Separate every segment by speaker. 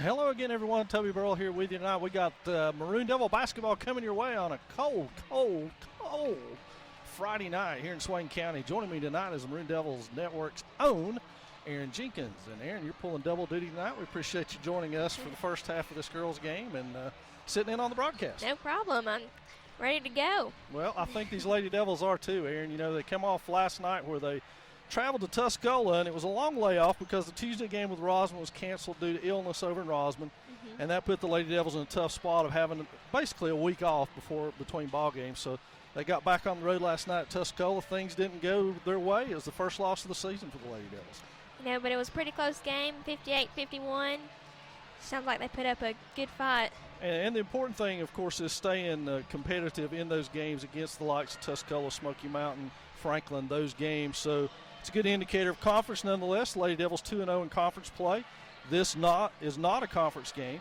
Speaker 1: Hello again, everyone. Toby Burrell here with you tonight. We got Maroon Devil basketball coming your way on a cold Friday night here in Swain County. Joining me tonight is the Maroon Devils Network's own Aaron Jenkins. And, Aaron, you're pulling double duty tonight. We appreciate you joining us for the first half of this girls' game and sitting in on the broadcast.
Speaker 2: No problem. I'm ready to go.
Speaker 1: Well, I think these Lady Devils are too, Aaron. You know, they came off last night where they traveled to Tuscola, and it was a long layoff because the Tuesday game with Rosman was canceled due to illness over in Rosman, and that put the Lady Devils in a tough spot of having basically a week off between ball games. So they got back on the road last night at Tuscola. Things didn't go their way. It was the first loss of the season for the Lady Devils.
Speaker 2: You know, but it was a pretty close game, 58-51. Sounds like they put up a good fight.
Speaker 1: And the important thing, of course, is staying competitive in those games against the likes of Tuscola, Smoky Mountain, Franklin, those games. So it's a good indicator of conference nonetheless. Lady Devils 2-0 in conference play. This is not a conference game,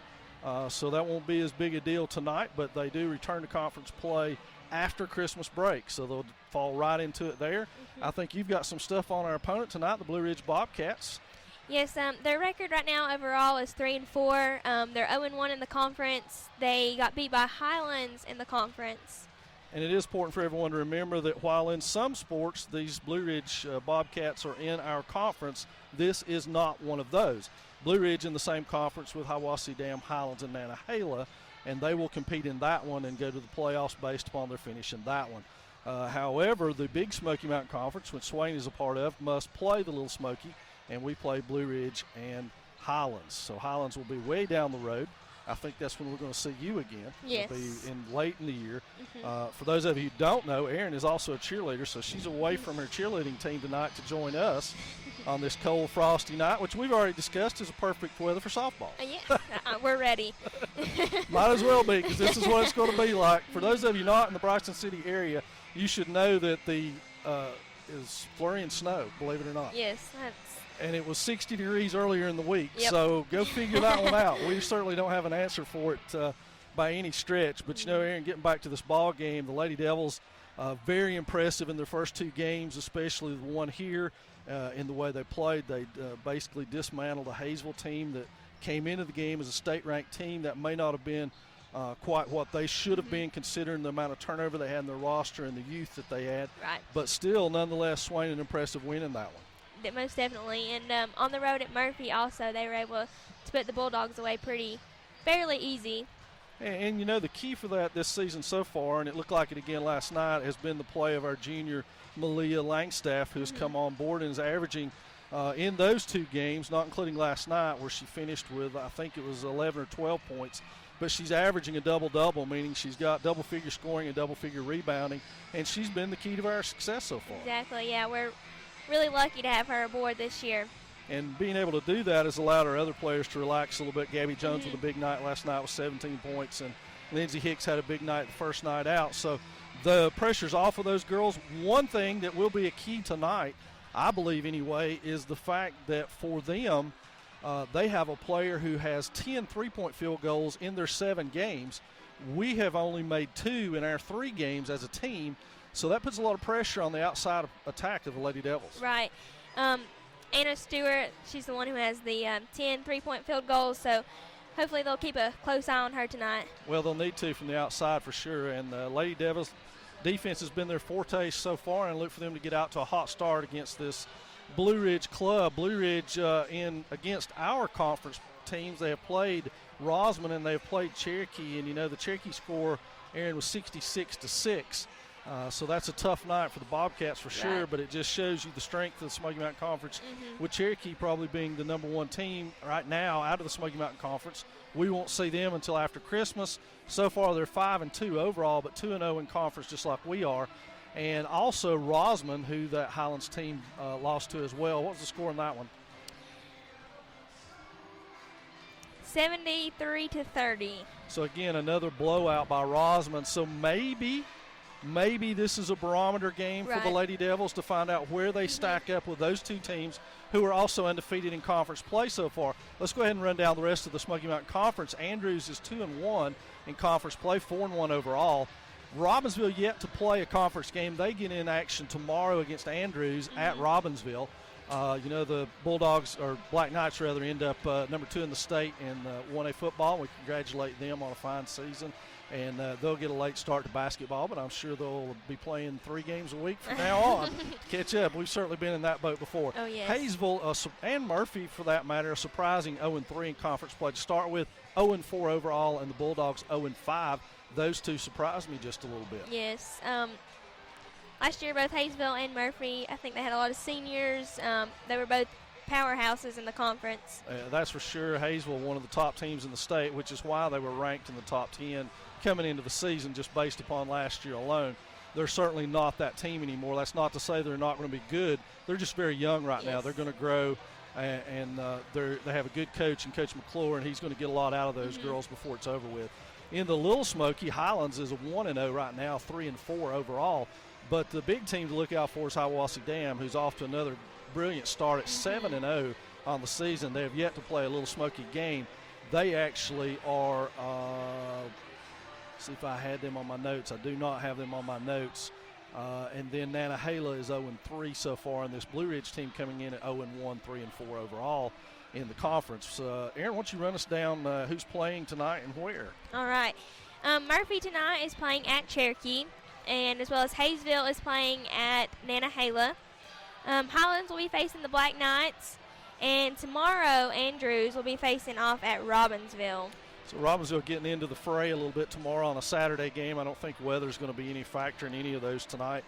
Speaker 1: so that won't be as big a deal tonight, but they do return to conference play after Christmas break, so they'll fall right into it there. I think you've got some stuff on our opponent tonight, the Blue Ridge Bobcats.
Speaker 2: Yes, their record right now overall is 3-4. They're 0-1 in the conference. They got beat by Highlands in the conference.
Speaker 1: And it is important for everyone to remember that while in some sports these Blue Ridge Bobcats are in our conference, this is not one of those. Blue Ridge in the same conference with Hiwassee Dam, Highlands, and Nantahala, and they will compete in that one and go to the playoffs based upon their finish in that one. However, the Big Smoky Mountain Conference, which Swain is a part of, must play the Little Smoky, and we play Blue Ridge and Highlands. So Highlands will be way down the road. I think that's when we're going to see you again.
Speaker 2: Yes.
Speaker 1: It'll be late in the year. For those of you who don't know, Erin is also a cheerleader, so she's away from her cheerleading team tonight to join us on this cold, frosty night, which we've already discussed is a perfect weather for softball.
Speaker 2: Yeah, we're ready.
Speaker 1: Might as well be, because this is what it's going to be like. For those of you not in the Bryson City area, you should know that the is flurry and snow, believe it or not.
Speaker 2: Yes,
Speaker 1: and it was 60 degrees earlier in the week.
Speaker 2: Yep.
Speaker 1: So go figure that one out. We certainly don't have an answer for it by any stretch. But, you know, Aaron, getting back to this ball game, the Lady Devils, very impressive in their first two games, especially the one here in the way they played. They basically dismantled a Hayesville team that came into the game as a state-ranked team that may not have been quite what they should have been considering the amount of turnover they had in their roster and the youth that they had.
Speaker 2: Right.
Speaker 1: But still, nonetheless, Swain an impressive win in that one.
Speaker 2: Most definitely. And on the road at Murphy also, they were able to put the Bulldogs away fairly easy.
Speaker 1: And, you know, the key for that this season so far, and it looked like it again last night, has been the play of our junior Malia Langstaff, who's come on board and is averaging in those two games, not including last night where she finished with, I think it was 11 or 12 points, but she's averaging a double-double, meaning she's got double-figure scoring and double-figure rebounding, and she's been the key to our success so far.
Speaker 2: Exactly, yeah. We're really lucky to have her aboard this year.
Speaker 1: And being able to do that has allowed our other players to relax a little bit. Gabby Jones with a big night last night with 17 points, and Lindsay Hicks had a big night the first night out. So the pressure's off of those girls. One thing that will be a key tonight, I believe anyway, is the fact that for them, they have a player who has 10 three-point field goals in their 7 games. We have only made 2 in our 3 games as a team. So that puts a lot of pressure on the outside attack of the Lady Devils.
Speaker 2: Right. Anna Stewart, she's the one who has the 10 three-point field goals, so hopefully they'll keep a close eye on her tonight.
Speaker 1: Well, they'll need to from the outside for sure, and Lady Devils defense has been their forte so far, and look for them to get out to a hot start against this Blue Ridge club. Blue Ridge against our conference teams, they have played Rosman and they have played Cherokee, and you know the Cherokee score, Aaron, was 66-6. So that's a tough night for the Bobcats for sure, but it just shows you the strength of the Smoky Mountain Conference, with Cherokee probably being the number 1 team right now out of the Smoky Mountain Conference. We won't see them until after Christmas. So far they're 5-2 overall, but 2-0 in conference just like we are. And also Rosman, who that Highlands team lost to as well. What was the score in that one?
Speaker 2: 73-30.
Speaker 1: So again, another blowout by Rosman. So maybe this is a barometer game for the Lady Devils to find out where they stack up with those two teams who are also undefeated in conference play so far. Let's go ahead and run down the rest of the Smoky Mountain Conference. Andrews is 2-1 in conference play, 4-1 overall. Robbinsville yet to play a conference game. They get in action tomorrow against Andrews at Robbinsville. The Bulldogs, or Black Knights rather, end up number 2 in the state in 1A football. We congratulate them on a fine season. And they'll get a late start to basketball, but I'm sure they'll be playing 3 games a week from now on to catch up. We've certainly been in that boat before.
Speaker 2: Oh, yes.
Speaker 1: Hayesville and Murphy, for that matter, a surprising 0-3 in conference play to start with, 0-4 overall, and the Bulldogs 0-5. Those two surprised me just a little bit.
Speaker 2: Yes. Last year, both Hayesville and Murphy, I think they had a lot of seniors. They were both powerhouses in the conference.
Speaker 1: That's for sure. Hayesville, one of the top teams in the state, which is why they were ranked in the top 10 coming into the season just based upon last year alone. They're certainly not that team anymore. That's not to say they're not going to be good. They're just very young right now. They're going to grow, and they have a good coach in Coach McClure, and he's going to get a lot out of those girls before it's over with. In the Little Smoky, Highlands is a 1-0 right now, 3-4 overall. But the big team to look out for is Hiawassee Dam, who's off to another brilliant start at 7-0 on the season. They have yet to play a Little Smoky game. They actually are see if I had them on my notes. I do not have them on my notes. And then Nantahala is 0-3 so far, and this Blue Ridge team coming in at 0-1, 3-4 overall in the conference. Aaron, why don't you run us down who's playing tonight and where?
Speaker 2: All right. Murphy tonight is playing at Cherokee, and as well as Hayesville is playing at Nantahala. Highlands will be facing the Black Knights, and tomorrow Andrews will be facing off at Robbinsville.
Speaker 1: So Robbinsville getting into the fray a little bit tomorrow on a Saturday game. I don't think weather's going to be any factor in any of those tonight.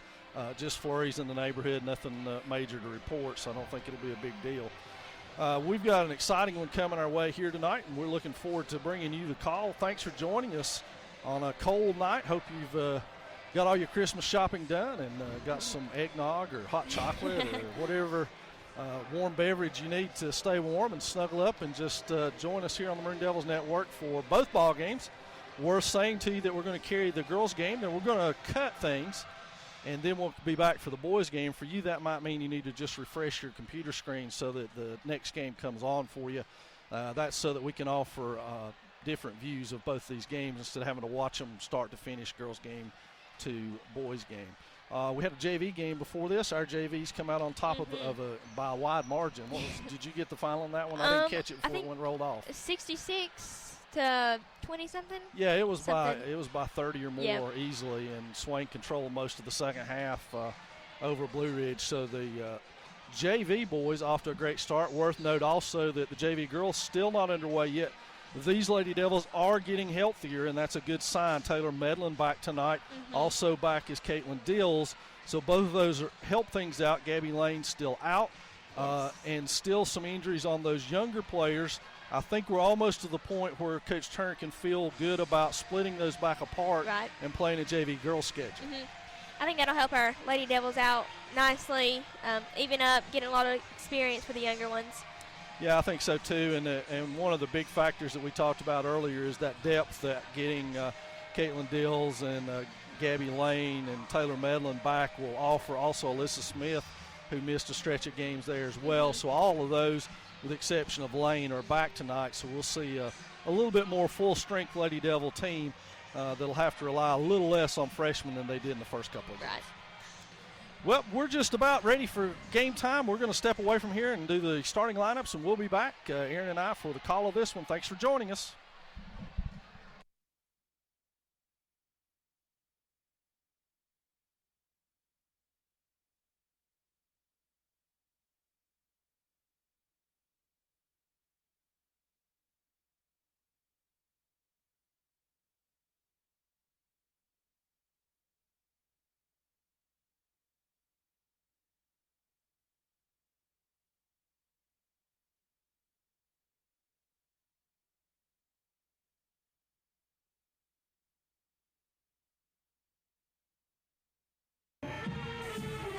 Speaker 1: Just flurries in the neighborhood, nothing major to report, so I don't think it'll be a big deal. We've got an exciting one coming our way here tonight, and we're looking forward to bringing you the call. Thanks for joining us on a cold night. Hope you've got all your Christmas shopping done and got some eggnog or hot chocolate or whatever warm beverage you need to stay warm and snuggle up, and just join us here on the Maroon Devils Network for both ball games. Worth saying to you that we're going to carry the girls game, then we're going to cut things, and then we'll be back for the boys game. For you, that might mean you need to just refresh your computer screen so that the next game comes on for you. That's so that we can offer different views of both these games instead of having to watch them start to finish, girls game to boys game. We had a JV game before this. Our JVs come out on top by a wide margin. Did you get the final on that one? I didn't catch it before it went rolled off.
Speaker 2: 66 to 20 something.
Speaker 1: Yeah, it was by 30 or more easily, and Swain controlled most of the second half over Blue Ridge. So the JV boys off to a great start. Worth note also that the JV girls still not underway yet. These Lady Devils are getting healthier, and that's a good sign. Taylor Medlin back tonight. Also back is Caitlin Dills. So both of those help things out. Gabby Lane still out, and still some injuries on those younger players. I think we're almost to the point where Coach Turner can feel good about splitting those back apart and playing a JV girls schedule.
Speaker 2: I think that'll help our Lady Devils out nicely, even up, getting a lot of experience for the younger ones.
Speaker 1: Yeah, I think so too, and one of the big factors that we talked about earlier is that depth that getting Caitlin Dills and Gabby Lane and Taylor Medlin back will offer. Also Alyssa Smith, who missed a stretch of games there as well. So all of those, with the exception of Lane, are back tonight. So we'll see a little bit more full-strength Lady Devil team that'll have to rely a little less on freshmen than they did in the first couple of games. Well, we're just about ready for game time. We're going to step away from here and do the starting lineups, and we'll be back, Aaron and I, for the call of this one. Thanks for joining us.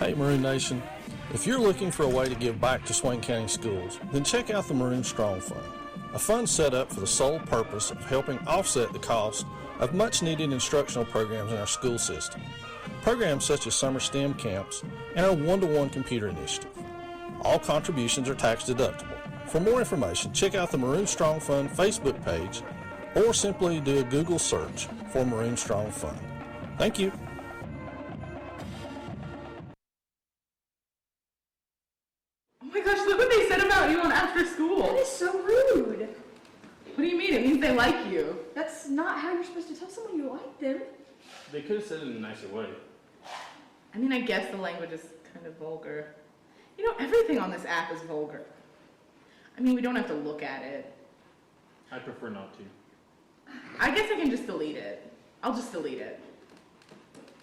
Speaker 1: Hey Maroon Nation, if you're looking for a way to give back to Swain County schools, then check out the Maroon Strong Fund, a fund set up for the sole purpose of helping offset the cost of much needed instructional programs in our school system. Programs such as summer STEM camps and our one-to-one computer initiative. All contributions are tax deductible. For more information, check out the Maroon Strong Fund Facebook page or simply do a Google search for Maroon Strong Fund. Thank you.
Speaker 3: Oh my after school.
Speaker 4: That is so rude.
Speaker 3: What do you mean? It means they like you.
Speaker 4: That's not how you're supposed to tell someone you like them.
Speaker 5: They could have said it in a nicer way.
Speaker 3: I mean, I guess the language is kind of vulgar. You know, everything on this app is vulgar. I mean, we don't have to look at it.
Speaker 5: I prefer not to.
Speaker 3: I guess I can just delete it. I'll just delete it.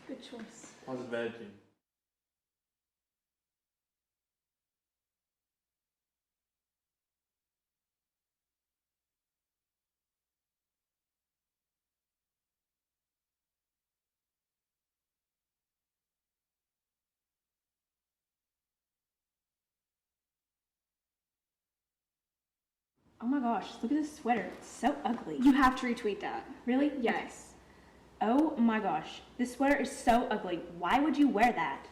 Speaker 4: Good choice.
Speaker 5: Positive attitude.
Speaker 6: Oh my gosh, look at this sweater. It's so ugly.
Speaker 4: You have to retweet that.
Speaker 6: Really?
Speaker 4: Yes.
Speaker 6: Oh my gosh, this sweater is so ugly. Why would you wear that?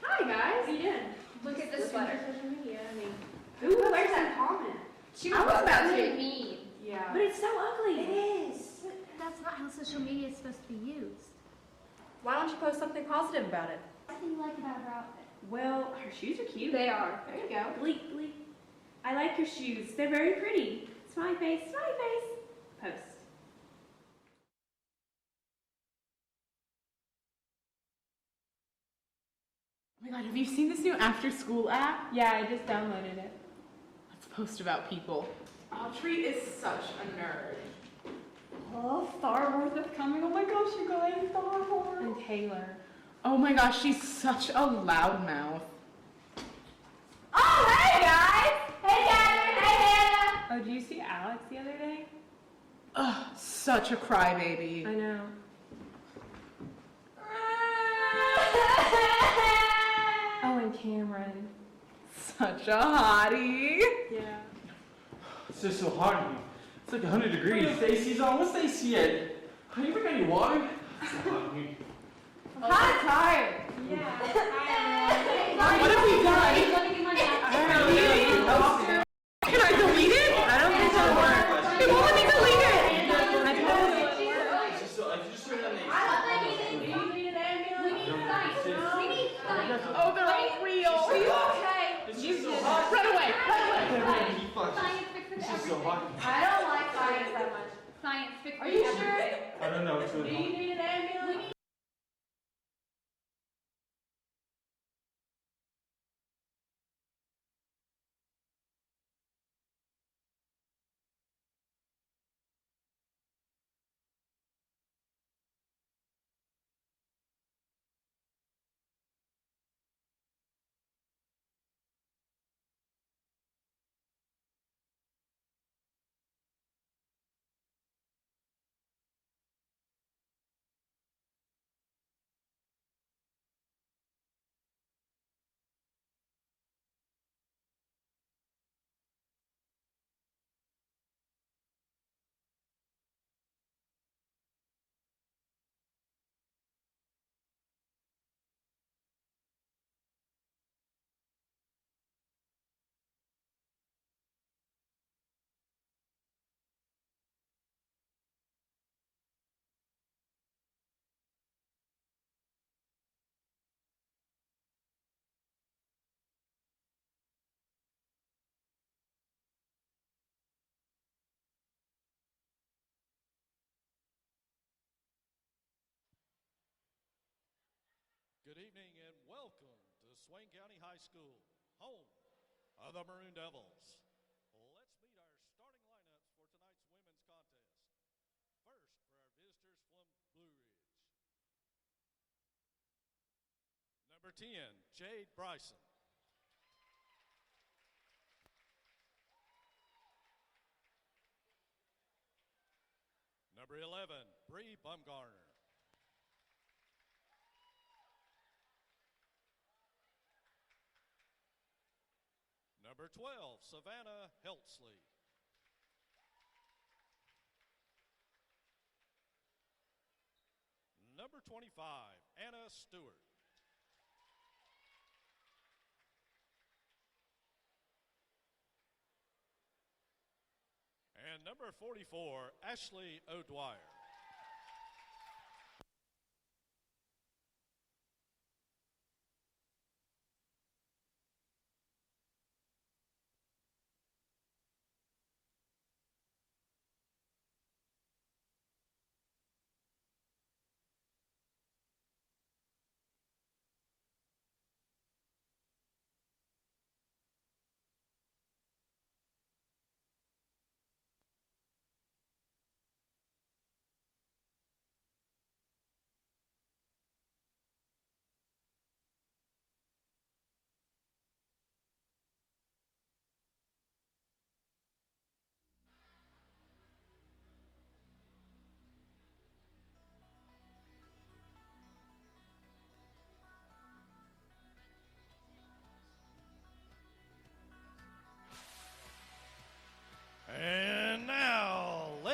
Speaker 4: Hi guys. How you doing?
Speaker 7: Look at this sweater.
Speaker 4: Who wears that comment?
Speaker 7: She
Speaker 3: I was about to.
Speaker 7: be mean.
Speaker 4: Yeah.
Speaker 6: But it's so ugly.
Speaker 7: It is. That's not how social media is supposed to be used.
Speaker 4: Why don't you post something positive about it?
Speaker 7: What do you like about her outfit?
Speaker 6: Well, her shoes are cute.
Speaker 4: They are. There you go.
Speaker 6: Bleep, bleep. I like your shoes. They're very pretty. Smiley face, smiley face. Post.
Speaker 3: Oh my god, have you seen this new after school app?
Speaker 6: Yeah, I just downloaded it.
Speaker 3: Let's post about people. Autry is such a nerd.
Speaker 6: Oh, Star Wars is coming. Oh my gosh, you guys, Star Wars. And Taylor.
Speaker 3: Oh my gosh, she's such a loudmouth.
Speaker 7: Oh, hey guys! Hey Catherine! Hey Hannah!
Speaker 6: Oh, did you see Alex the other day?
Speaker 3: Ugh, such a crybaby.
Speaker 6: I know. Oh, and Cameron.
Speaker 3: Such a hottie.
Speaker 6: Yeah.
Speaker 5: It's just so hot in here. It's like 100 degrees. AC's on. What's the AC at? You ever got any water? It's so hot in here.
Speaker 3: Hot tired.
Speaker 6: Yeah.
Speaker 3: What have we done?
Speaker 7: Let me get my nap.
Speaker 3: Can I delete it?
Speaker 6: I don't think it'll work.
Speaker 3: It won't let me delete it.
Speaker 5: It's just so, I just turned on the AC.
Speaker 7: We need science. We need science.
Speaker 3: Oh, they're all real. Are you okay?
Speaker 5: It's just so hot.
Speaker 3: Run away. Run away.
Speaker 5: Heat flashes.
Speaker 7: Science fixes
Speaker 5: It's just so
Speaker 7: everything.
Speaker 5: hot.
Speaker 7: I don't like science that much. Science fixes
Speaker 4: Are you
Speaker 7: everything.
Speaker 4: sure?
Speaker 5: I don't know. It's really hot.
Speaker 4: need an ambulance?
Speaker 1: Good evening and welcome to Swain County High School, home of the Maroon Devils. Let's meet our starting lineups for tonight's women's contest. First, for our visitors from Blue Ridge. Number 10, Jade Bryson. Number 11, Bree Bumgarner. Number 12, Savannah Heltsley. Number 25, Anna Stewart. And number 44, Ashley O'Dwyer.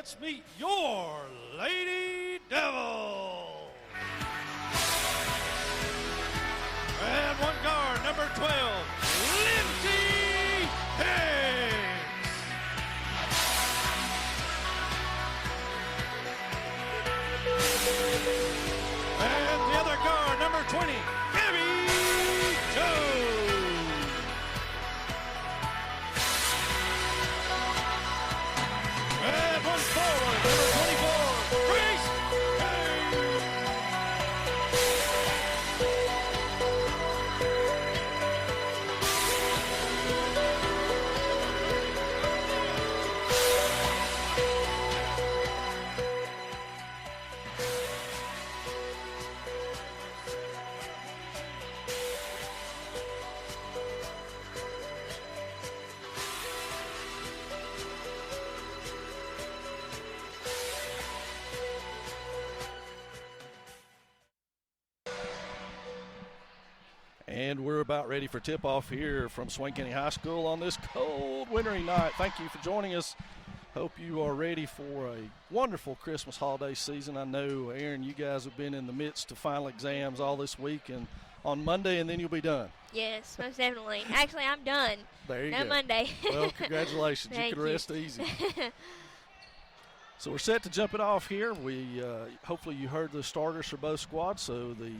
Speaker 1: Bobcats meet your Lady Devils. And one guard, number 12, Lindsay Hicks. And the other guard, number 20, Gabby Jones. And one forward, number 24, Grace Hayes. And we're about ready for tip-off here from Swain County High School on this cold, wintry night. Thank you for joining us. Hope you are ready for a wonderful Christmas holiday season. I know, Aaron, you guys have been in the midst of final exams all this week and on Monday, and then you'll be done.
Speaker 2: Yes, most definitely. Actually, I'm done.
Speaker 1: There you
Speaker 2: No
Speaker 1: go.
Speaker 2: Monday.
Speaker 1: Well, congratulations. You
Speaker 2: Thank
Speaker 1: can rest easy. So we're set to jump it off here. We hopefully you heard the starters for both squads, so the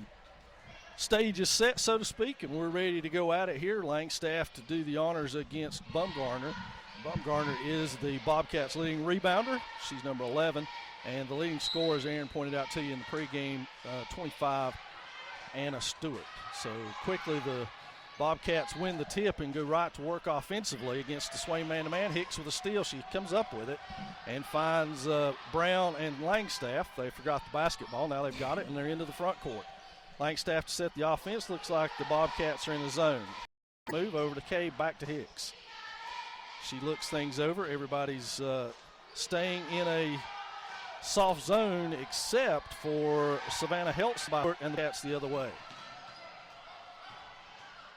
Speaker 1: stage is set, so to speak, and we're ready to go at it here. Langstaff to do the honors against Bumgarner. Bumgarner is the Bobcats' leading rebounder. She's number 11, and the leading scorer, as Aaron pointed out to you in the pregame, 25, Anna Stewart. So quickly the Bobcats win the tip and go right to work offensively against the Swain man-to-man. Hicks with a steal. She comes up with it and finds Brown and Langstaff. They forgot the basketball. Now they've got it, and they're into the front court. Langstaff to set the offense. Looks like the Bobcats are in the zone. Move over to Cade, back to Hicks. She looks things over. Everybody's staying in a soft zone except for Savannah Heltzby, and that's the other way.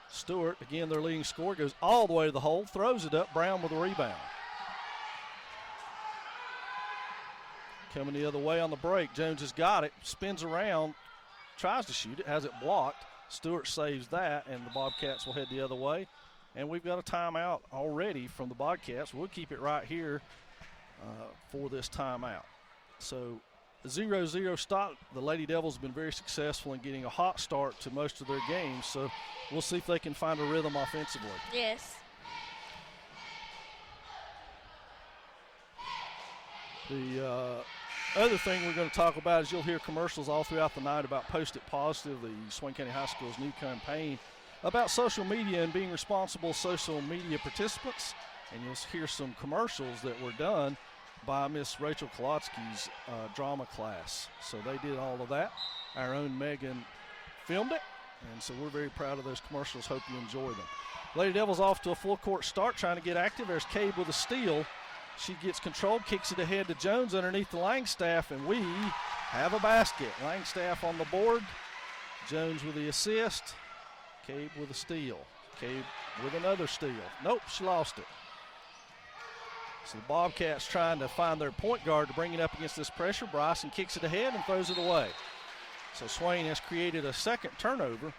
Speaker 1: Stewart, again, their leading scorer, goes all the way to the hole, throws it up. Brown with a rebound. Coming the other way on the break. Jones has got it, spins around, tries to shoot it, has it blocked. Stewart saves that, and the Bobcats will head the other way. And we've got a timeout already from the Bobcats. We'll keep it right here for this timeout. So 0-0 stop. The Lady Devils have been very successful in getting a hot start to most of their games. So we'll see if they can find a rhythm offensively.
Speaker 2: Yes.
Speaker 1: The other thing we're going to talk about is you'll hear commercials all throughout the night about Post It Positive, the Swain County High School's new campaign about social media and being responsible social media participants. And you'll hear some commercials that were done by Miss Rachel Kolotsky's drama class. So they did all of that. Our own Megan filmed it, and so we're very proud of those commercials. Hope you enjoy them. Lady Devils off to a full court start, trying to get active. There's Cade with a steal. She gets controlled, kicks it ahead to Jones underneath the Langstaff, and we have a basket. Langstaff on the board. Jones with the assist. Cade with a steal. Cade with another steal. Nope, she lost it. So the Bobcats trying to find their point guard to bring it up against this pressure. Bryson kicks it ahead and throws it away. So Swain has created a second turnover,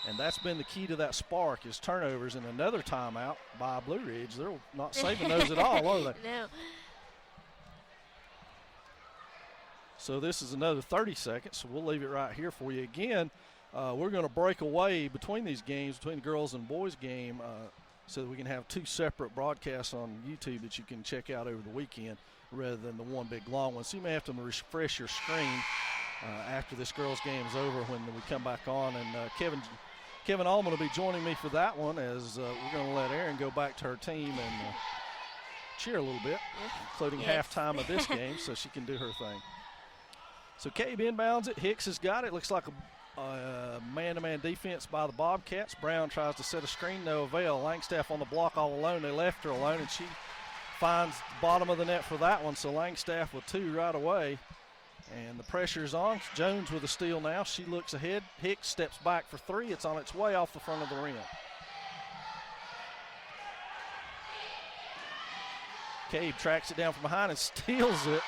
Speaker 1: and that's been the key to that spark is turnovers. And another timeout by Blue Ridge. They're not saving those at all, are they?
Speaker 2: No.
Speaker 1: So this is another 30 seconds, so we'll leave it right here for you. Again, we're going to break away between these games, between the girls and boys game, so that we can have two separate broadcasts on YouTube that you can check out over the weekend rather than the one big long one. So you may have to refresh your screen after this girls game is over when we come back on. And Kevin Allman will be joining me for that one as we're going to let Erin go back to her team and cheer a little bit, including halftime of this game, so she can do her thing. So Cabe inbounds it. Hicks has got it. Looks like a man-to-man defense by the Bobcats. Brown tries to set a screen, no avail. Langstaff on the block all alone. They left her alone, and she finds the bottom of the net for that one. So Langstaff with two right away. And the pressure is on. Jones with a steal now. She looks ahead. Hicks steps back for three. It's on its way off the front of the rim. Cade tracks it down from behind and steals it.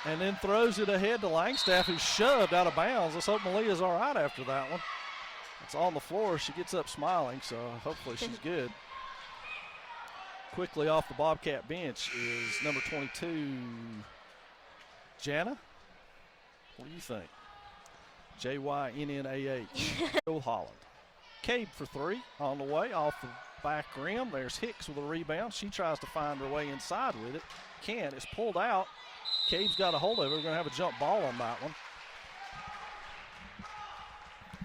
Speaker 1: And then throws it ahead to Langstaff, who's shoved out of bounds. Let's hope Malia's all right after that one. It's on the floor. She gets up smiling, so hopefully she's good. Quickly off the Bobcat bench is number 22, Jana. What do you think? J-Y-N-N-A-H. Joe Holland. Cade for three on the way off the back rim. There's Hicks with a rebound. She tries to find her way inside with it. Can't. It's pulled out. Cade's got a hold of it. We're going to have a jump ball on that one.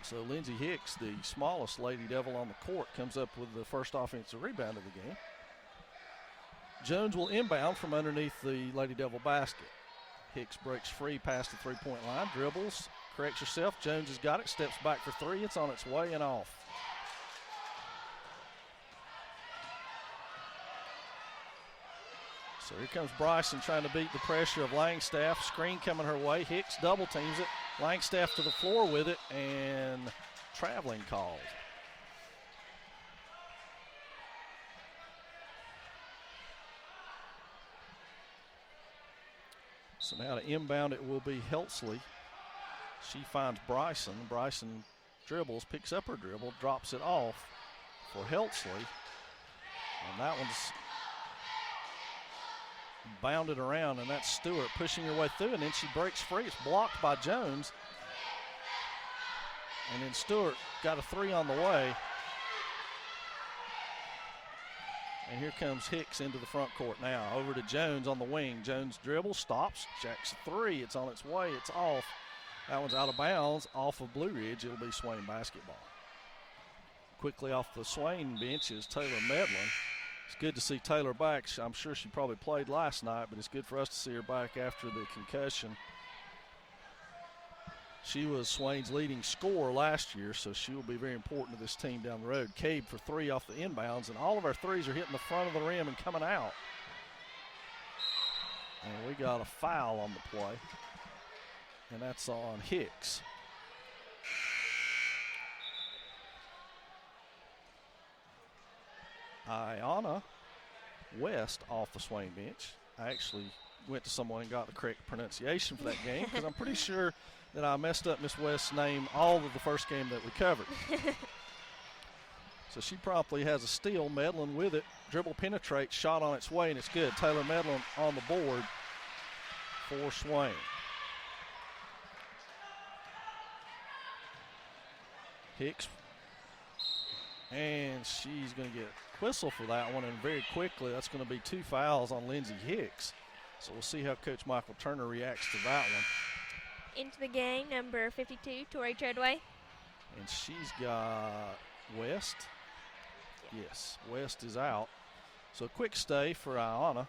Speaker 1: So Lindsey Hicks, the smallest Lady Devil on the court, comes up with the first offensive rebound of the game. Jones will inbound from underneath the Lady Devil basket. Hicks breaks free past the three-point line, dribbles, corrects herself. Jones has got it, steps back for three. It's on its way and off. So here comes Bryson trying to beat the pressure of Langstaff. Screen coming her way. Hicks double teams it. Langstaff to the floor with it, and traveling called. So now to inbound it will be Helsley. She finds Bryson. Bryson dribbles, picks up her dribble, drops it off for Helsley. And that one's bounded around, and that's Stewart pushing her way through, and then she breaks free. It's blocked by Jones. And then Stewart got a three on the way. And here comes Hicks into the front court now. Over to Jones on the wing. Jones dribbles, stops, jacks a three. It's on its way. It's off. That one's out of bounds. Off of Blue Ridge. It'll be Swain basketball. Quickly off the Swain bench is Taylor Medlin. It's good to see Taylor back. I'm sure she probably played last night, but it's good for us to see her back after the concussion. She was Swain's leading scorer last year, so she will be very important to this team down the road. Cade for three off the inbounds, and all of our threes are hitting the front of the rim and coming out. And we got a foul on the play, and that's on Hicks. Ayana West off the Swain bench. I actually went to someone and got the correct pronunciation for that game because I'm pretty sure that I messed up Miss West's name all of the first game that we covered. So she promptly has a steal. Medlin with it. Dribble penetrates, shot on its way, and it's good. Taylor Medlin on the board for Swain. Hicks. And she's going to get a whistle for that one, and very quickly that's going to be two fouls on Lindsey Hicks. So we'll see how Coach Michael Turner reacts to that one.
Speaker 2: Into the game, number 52, Tori Treadway.
Speaker 1: And she's got West. Yes, West is out. So a quick stay for Ayana.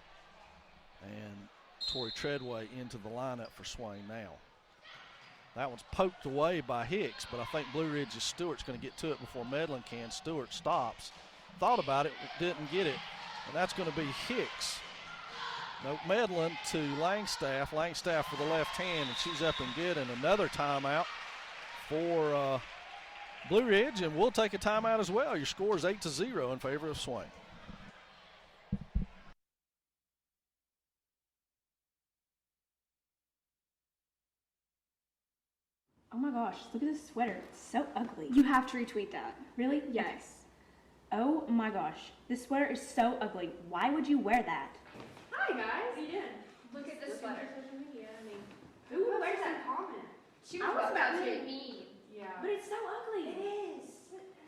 Speaker 1: And Tori Treadway into the lineup for Swain now. That one's poked away by Hicks, but I think Blue Ridge's Stewart's going to get to it before Medlin can. Stewart stops. Thought about it, didn't get it. And that's going to be Hicks. No, Medlin to Langstaff. Langstaff for the left hand, and she's up and good. And another timeout for Blue Ridge, and we'll take a timeout as well. Your score is 8-0 in favor of Swain.
Speaker 6: Oh my gosh, look at this sweater. It's so ugly.
Speaker 4: You have to retweet that.
Speaker 6: Really?
Speaker 4: Yes.
Speaker 6: Oh my gosh, this sweater is so ugly. Why would you wear that?
Speaker 4: Hi guys.
Speaker 7: How you doing?
Speaker 4: Look at this sweater.
Speaker 7: Social media. I mean,
Speaker 4: Who wears that comment? She
Speaker 7: I was about to.
Speaker 4: mean. Yeah.
Speaker 6: But it's so ugly.
Speaker 7: It is.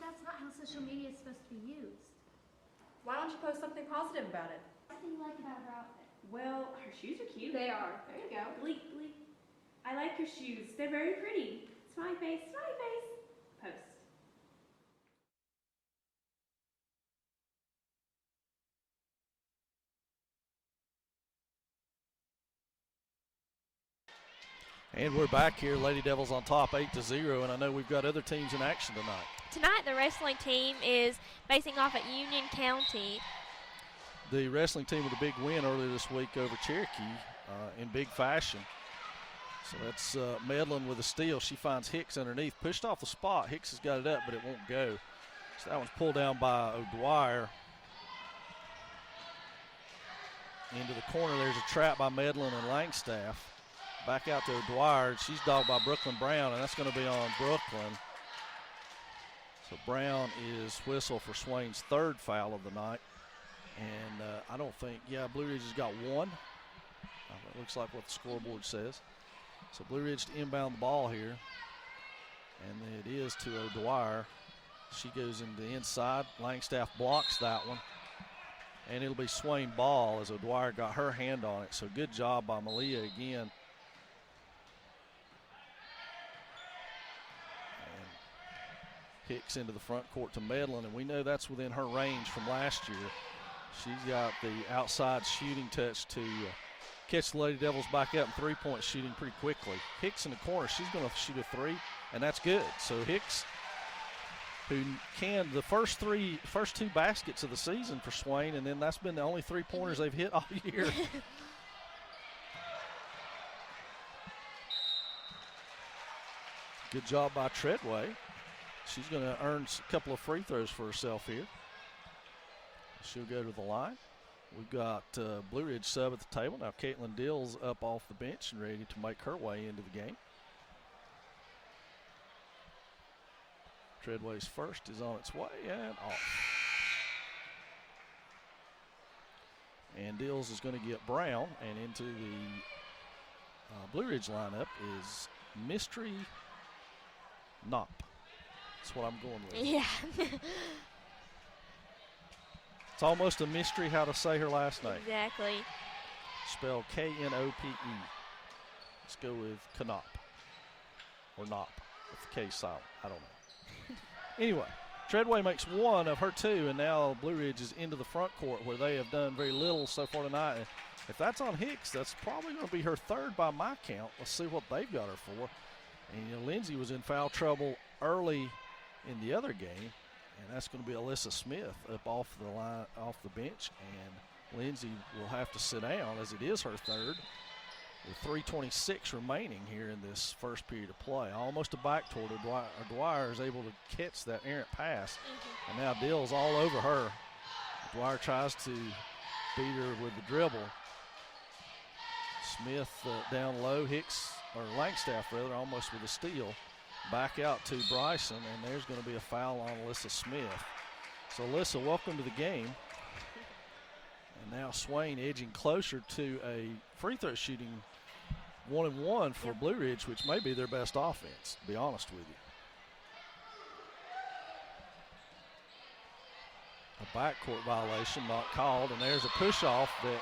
Speaker 7: That's not how social media is supposed to be used.
Speaker 4: Why don't you post something positive about it?
Speaker 7: What do you like about her outfit?
Speaker 6: Well, her shoes are cute.
Speaker 4: They are. There you go.
Speaker 6: Bleep, bleep. I like your shoes. They're very pretty. Smiley face, smiley face. Post.
Speaker 1: And we're back here. Lady Devils on top 8-0, and I know we've got other teams in action tonight.
Speaker 2: Tonight, the wrestling team is facing off at Union County.
Speaker 1: The wrestling team with a big win earlier this week over Cherokee in big fashion. So that's Medlin with a steal. She finds Hicks underneath. Pushed off the spot. Hicks has got it up, but it won't go. So that one's pulled down by O'Dwyer. Into the corner, there's a trap by Medlin and Langstaff. Back out to O'Dwyer. She's dogged by Brooklyn Brown, and that's going to be on Brooklyn. So Brown is whistled for Swain's third foul of the night. And I don't think, Blue Ridge has got one. It looks like what the scoreboard says. So Blue Ridge to inbound the ball here. And it is to O'Dwyer. She goes into the inside. Langstaff blocks that one. And it'll be Swain ball as O'Dwyer got her hand on it. So good job by Malia again. And Hicks into the front court to Medlin. And we know that's within her range from last year. She's got the outside shooting touch to catch the Lady Devils back up and three-point shooting pretty quickly. Hicks in the corner, she's going to shoot a three, and that's good. So Hicks, who can the first two baskets of the season for Swain, and then that's been the only three-pointers they've hit all year. Good job by Treadway. She's going to earn a couple of free throws for herself here. She'll go to the line. We've got Blue Ridge sub at the table. Now Caitlin Dills up off the bench and ready to make her way into the game. Treadway's first is on its way and off. And Dills is going to get Brown, and into the Blue Ridge lineup is Mystery Knopp. That's what I'm going with.
Speaker 2: Yeah.
Speaker 1: It's almost a mystery how to say her last name.
Speaker 2: Exactly.
Speaker 1: Spelled K-N-O-P-E. Let's go with Knopp. Or Knopp, with the K silent. I don't know. Anyway, Treadway makes one of her two, and now Blue Ridge is into the front court where they have done very little so far tonight. And if that's on Hicks, that's probably going to be her third by my count. Let's see what they've got her for. And Lindsay was in foul trouble early in the other game. And that's going to be Alyssa Smith up off the line, off the bench, and Lindsay will have to sit down as it is her third with 3:26 remaining here in this first period of play. Almost a back toward O'Dwyer is able to catch that errant pass, and now Dill's all over her. O'Dwyer tries to beat her with the dribble. Smith down low, Hicks, or Langstaff rather, almost with a steal. Back out to Bryson, and there's going to be a foul on Alyssa Smith. So, Alyssa, welcome to the game. And now Swain edging closer to a free throw shooting 1-and-1 for Blue Ridge, which may be their best offense, to be honest with you. A backcourt violation not called, and there's a push-off that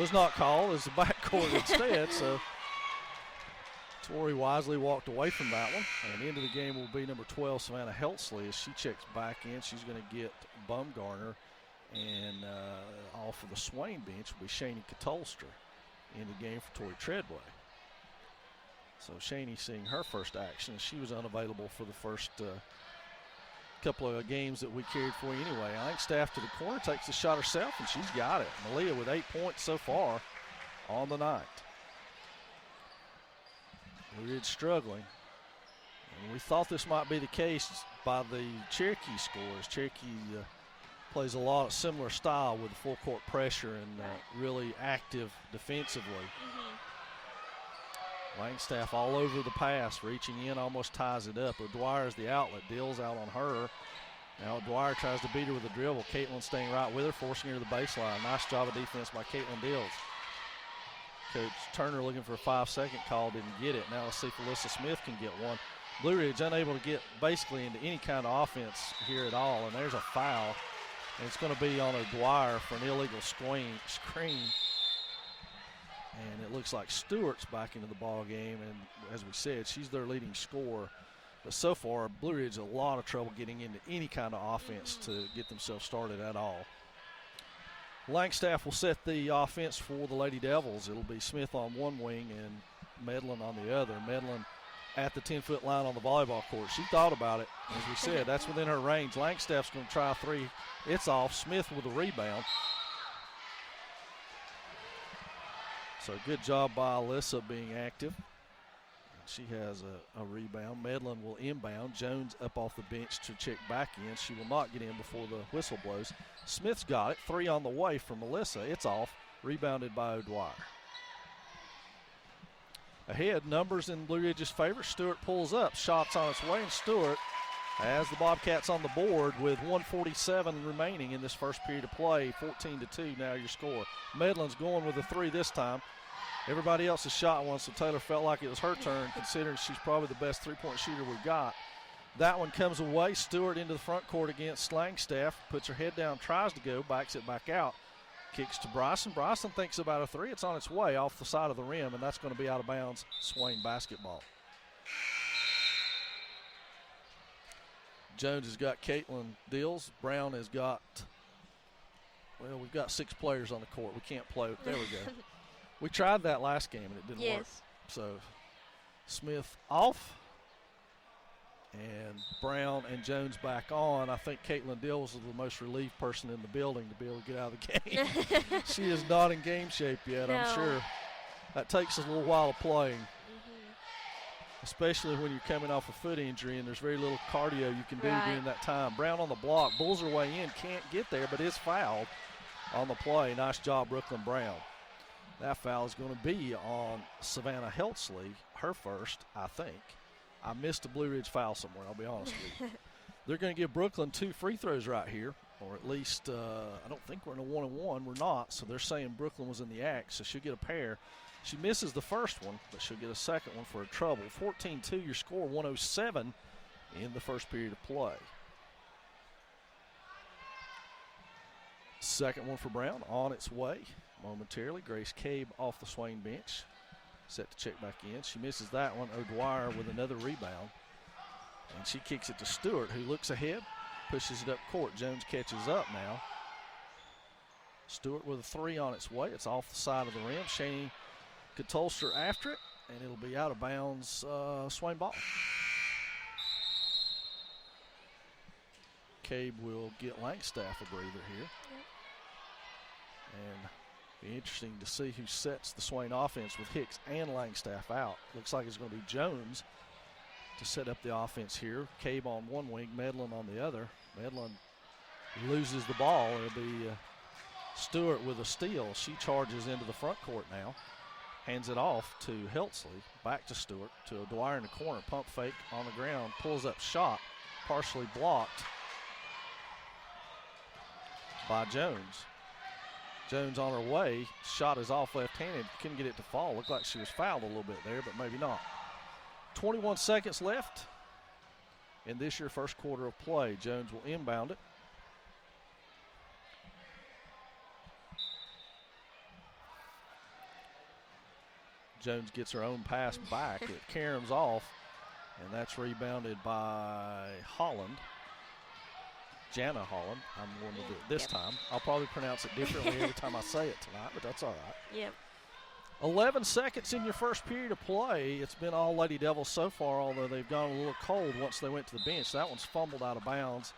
Speaker 1: was not called as the backcourt instead. So, Tori wisely walked away from that one, and into the game will be number 12, Savannah Heltsley, as she checks back in. She's going to get Bumgarner, and off of the Swain bench will be Shani Katolster in the game for Tori Treadway. So Shani seeing her first action, and she was unavailable for the first couple of games that we carried for you anyway. Langstaff to the corner, takes the shot herself, and she's got it. Malia with 8 points so far on the night. Blue Ridge struggling. And we thought this might be the case by the Cherokee scores. Cherokee plays a lot of similar style with full court pressure and really active defensively. Langstaff all over the pass, reaching in, almost ties it up. O'Dwyer's the outlet, Dill's out on her. Now O'Dwyer tries to beat her with a dribble. Caitlin staying right with her, forcing her to the baseline. Nice job of defense by Caitlin Dills. Coach Turner looking for a 5-second call, didn't get it. Now let's see if Alyssa Smith can get one. Blue Ridge unable to get basically into any kind of offense here at all, and there's a foul. And it's going to be on O'Dwyer for an illegal screen. And it looks like Stewart's back into the ball game, and as we said, she's their leading scorer. But so far, Blue Ridge a lot of trouble getting into any kind of offense to get themselves started at all. Langstaff will set the offense for the Lady Devils. It'll be Smith on one wing and Medlin on the other. Medlin at the 10-foot line on the volleyball court. She thought about it. As we said, that's within her range. Langstaff's going to try a three. It's off. Smith with a rebound. So good job by Alyssa being active. She has a rebound. Medlin will inbound. Jones up off the bench to check back in. She will not get in before the whistle blows. Smith's got it. Three on the way from Alyssa. It's off. Rebounded by O'Dwyer. Ahead, numbers in Blue Ridge's favor. Stewart pulls up, shots on its way, and Stewart has the Bobcats on the board with 1:47 remaining in this first period of play. 14-2 now your score. Medlin's going with a 3 this time. Everybody else has shot one, so Taylor felt like it was her turn, considering she's probably the best three-point shooter we've got. That one comes away. Stewart into the front court against Langstaff. Puts her head down, tries to go, backs it back out. Kicks to Bryson. Bryson thinks about a 3. It's on its way off the side of the rim, and that's going to be out of bounds. Swain basketball. Jones has got Caitlin Dills. Brown has got, well, we've got 6 players on the court. We can't play. There we go. We tried that last game, and it didn't work. So Smith off. And Brown and Jones back on. I think Caitlin Dills is the most relieved person in the building to be able to get out of the game. She is not in game shape yet, I'm sure. That takes us a little while of playing, especially when you're coming off a foot injury and there's very little cardio you can do during that time. Brown on the block, bulls her way in, can't get there, but is fouled on the play. Nice job, Brooklyn Brown. That foul is going to be on Savannah Heltzley, her first, I think. I missed a Blue Ridge foul somewhere, I'll be honest with you. They're going to give Brooklyn 2 free throws right here, or at least I don't think we're in a 1-on-1. We're not, so they're saying Brooklyn was in the act, so she'll get a pair. She misses the first one, but she'll get a second one for her trouble. 14-2 your score, 1:07 in the first period of play. Second one for Brown on its way momentarily. Grace Cabe off the Swain bench. Set to check back in. She misses that one. O'Dwyer with another rebound. And she kicks it to Stewart, who looks ahead, pushes it up court. Jones catches up now. Stewart with a 3 on its way. It's off the side of the rim. Shani Katolster after it, and it'll be out of bounds. Swain ball. Cabe will get Langstaff a breather here. And be interesting to see who sets the Swain offense with Hicks and Langstaff out. Looks like it's going to be Jones to set up the offense here. Cabe on one wing, Medlin on the other. Medlin loses the ball. It'll be Stewart with a steal. She charges into the front court now. Hands it off to Heltzley. Back to Stewart, to O'Dwyer in the corner. Pump fake on the ground. Pulls up shot. Partially blocked by Jones. Jones on her way. Shot is off left-handed. Couldn't get it to fall. Looked like she was fouled a little bit there, but maybe not. 21 seconds left in this year's first quarter of play. Jones will inbound it. Jones gets her own pass back. It caroms off, and that's rebounded by Holland. Jana Holland. I'm going to do it this time. I'll probably pronounce it differently every time I say it tonight, but that's all right.
Speaker 2: Yep.
Speaker 1: 11 seconds in your first period of play. It's been all Lady Devils so far, although they've gone a little cold once they went to the bench. That one's fumbled out of bounds.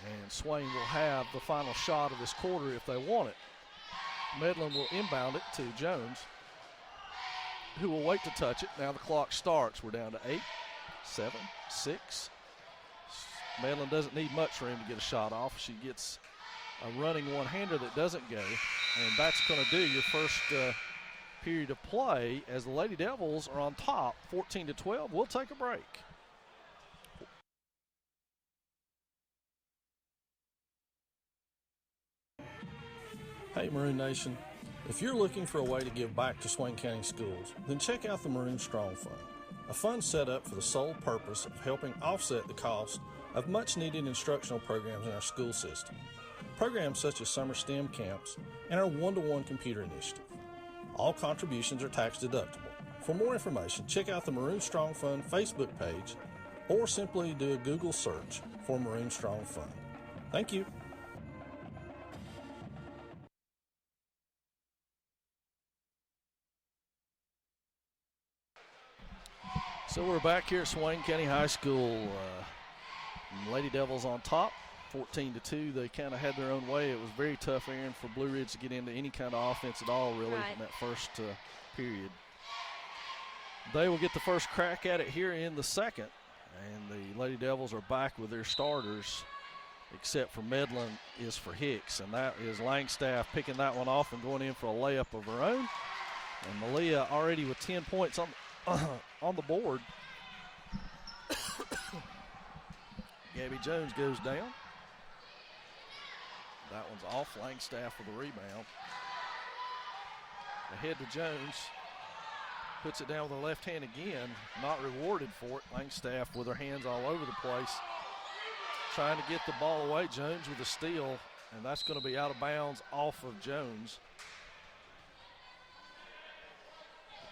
Speaker 1: And Swain will have the final shot of this quarter if they want it. Medlin will inbound it to Jones, who will wait to touch it. Now the clock starts. We're down to 8, 7, 6. Medlin doesn't need much room to get a shot off. She gets a running one-hander that doesn't go, and that's going to do your first period of play as the Lady Devils are on top, 14-12. We'll take a break. Hey, Maroon Nation. If you're looking for a way to give back to Swain County schools, then check out the Maroon Strong Fund, a fund set up for the sole purpose of helping offset the cost of much-needed instructional programs in our school system. Programs such as summer STEM camps and our one-to-one computer initiative. All contributions are tax deductible. For more information, check out the Maroon Strong Fund Facebook page or simply do a Google search for Maroon Strong Fund. Thank you. So we're back here at Swain County High School. Lady Devils on top, 14-2. They kind of had their own way. It was very tough, Aaron, for Blue Ridge to get into any kind of offense at all, really, in that first period. They will get the first crack at it here in the second, and the Lady Devils are back with their starters. except for Medlin is for Hicks, and that is Langstaff picking that one off and going in for a layup of her own. And Malia already with 10 points on on the board. Gabby Jones goes down. That one's off. Langstaff with a rebound. Ahead to Jones. Puts it down with her left hand again. Not rewarded for it. Langstaff with her hands all over the place. Trying to get the ball away. Jones with a steal. And that's going to be out of bounds off of Jones.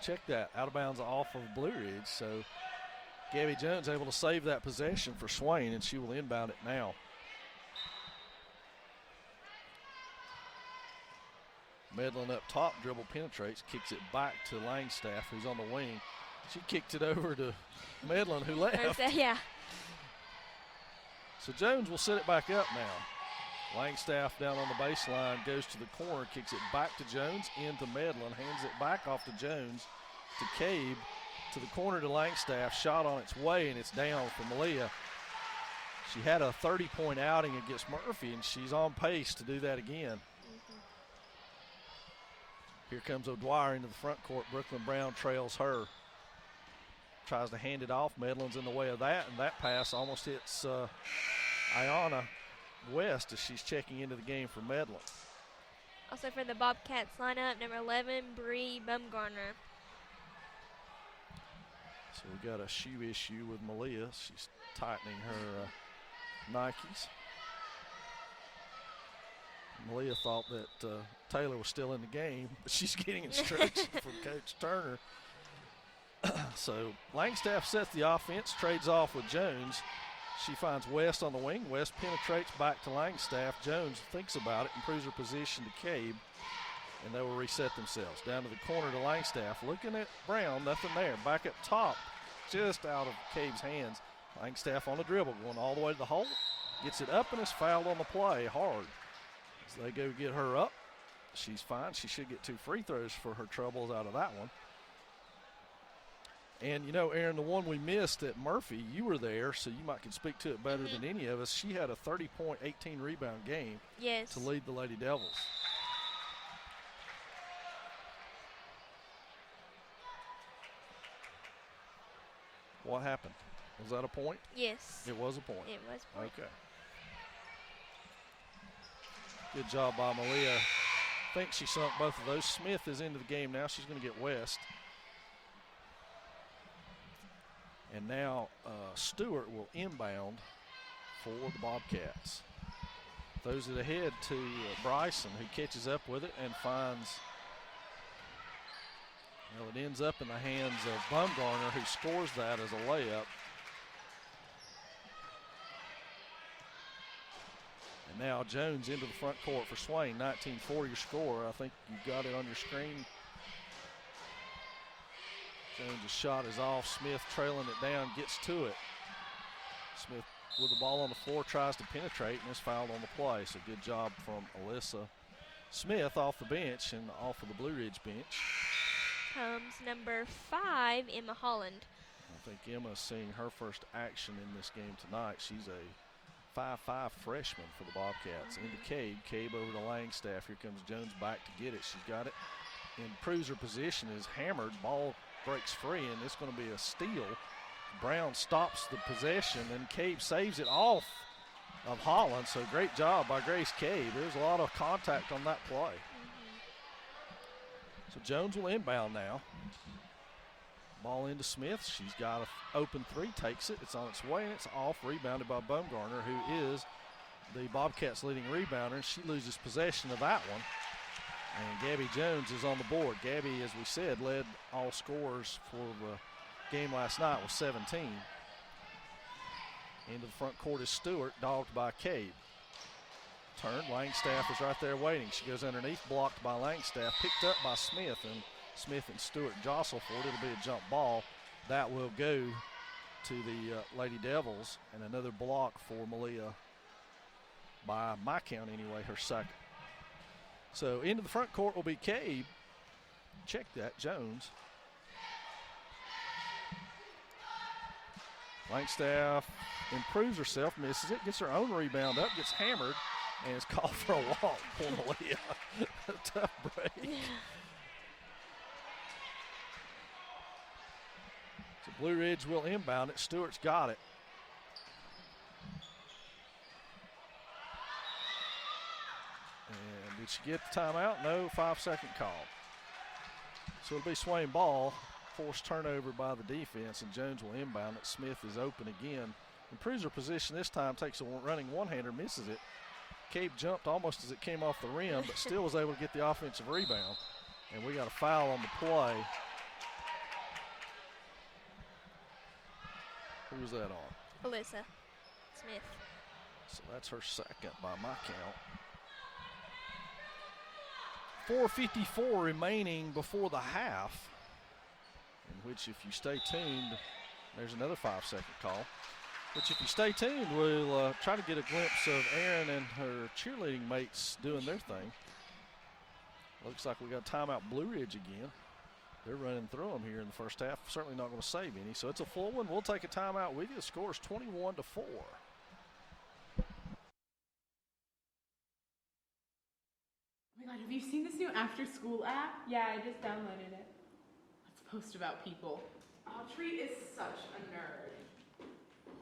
Speaker 1: Check that. Out of bounds off of Blue Ridge. So Gabby Jones able to save that possession for Swain, and she will inbound it now. Medlin up top, dribble penetrates, kicks it back to Langstaff, who's on the wing. She kicked it over to Medlin, who left.
Speaker 2: Yeah.
Speaker 1: So Jones will set it back up now. Langstaff down on the baseline, goes to the corner, kicks it back to Jones, into Medlin, hands it back off to Jones, to Cabe, to the corner to Langstaff, shot on its way, and it's down for Malia. She had a 30-point outing against Murphy, and she's on pace to do that again. Here comes O'Dwyer into the front court. Brooklyn Brown trails her. Tries to hand it off. Medlin's in the way of that, and that pass almost hits Ayanna West as she's checking into the game for Medlin.
Speaker 2: Also for the Bobcats lineup, number 11, Bree Bumgarner.
Speaker 1: So we got a shoe issue with Malia. She's tightening her Nikes. Malia thought that Taylor was still in the game, but she's getting instruction from Coach Turner. So Langstaff sets the offense, trades off with Jones. She finds West on the wing. West penetrates back to Langstaff. Jones thinks about it, improves her position to Cabe, and they will reset themselves. Down to the corner to Langstaff. Looking at Brown, nothing there. Back up top, just out of Cabe's hands. Langstaff on the dribble, going all the way to the hole. Gets it up and is fouled on the play hard. So they go get her up. She's fine. She should get 2 free throws for her troubles out of that one. And, you know, Aaron, the one we missed at Murphy, you were there, so you might can speak to it better than any of us. She had a 30-point, 18-rebound game to lead the Lady Devils. What happened? Was that a point?
Speaker 2: Yes.
Speaker 1: It was a point.
Speaker 2: It was a point.
Speaker 1: Okay. Good job by Malia. I think she sunk both of those. Smith is into the game now. She's going to get West. And now Stewart will inbound for the Bobcats. Throws it ahead to Bryson, who catches up with it and finds, well, it ends up in the hands of Bumgarner, who scores that as a layup. And now Jones into the front court for Swain. 19-4 your score. I think you've got it on your screen. Jones' shot is off. Smith trailing it down, gets to it. Smith with the ball on the floor tries to penetrate and is fouled on the play. So good job from Alyssa Smith off the bench and off of the Blue Ridge bench.
Speaker 2: Comes number 5, Emma Holland.
Speaker 1: I think Emma's seeing her first action in this game tonight. She's a 5'5" freshman for the Bobcats. Into Cabe. Cabe over to Langstaff. Here comes Jones back to get it. She's got it. Improves her position, is hammered. Ball breaks free, and it's going to be a steal. Brown stops the possession, and Cabe saves it off of Holland. So great job by Grace Cabe. There's a lot of contact on that play. So Jones will inbound now. Ball into Smith. She's got an open 3, takes it. It's on its way, and it's off, rebounded by Bumgarner, who is the Bobcats' leading rebounder, and she loses possession of that one. And Gabby Jones is on the board. Gabby, as we said, led all scorers for the game last night with 17. Into the front court is Stewart, dogged by Cabe. Turn, Langstaff is right there waiting. She goes underneath, blocked by Langstaff, picked up by Smith, and Smith and Stewart jostle for it. It'll be a jump ball. That will go to the Lady Devils, and another block for Malia by my count anyway, her second. So into the front court will be Cabe. Check that, Jones. Langstaff improves herself, misses it, gets her own rebound up, gets hammered, and is called for a walk. Poor Malia. Tough break. So Blue Ridge will inbound it. Stewart's got it. And did she get the timeout? No, 5-second call. So it'll be Swain ball. Forced turnover by the defense, and Jones will inbound it. Smith is open again. Improves her position this time, takes a running one-hander, misses it. Cabe jumped almost as it came off the rim, but still was able to get the offensive rebound. And we got a foul on the play. Who was that on?
Speaker 2: Alyssa Smith.
Speaker 1: So that's her second by my count. 4:54 remaining before the half, in which, if you stay tuned, there's another 5-second call. Which, if you stay tuned, we'll try to get a glimpse of Erin and her cheerleading mates doing their thing. Looks like we got timeout Blue Ridge again. They're running through them here in the first half. Certainly not going to save any. So it's a full one. We'll take a timeout with you. The score is 21-4.
Speaker 3: Oh my God, have you seen this new after-school app?
Speaker 6: Yeah, I just downloaded it.
Speaker 3: Let's post about people. Audrey is such a nerd.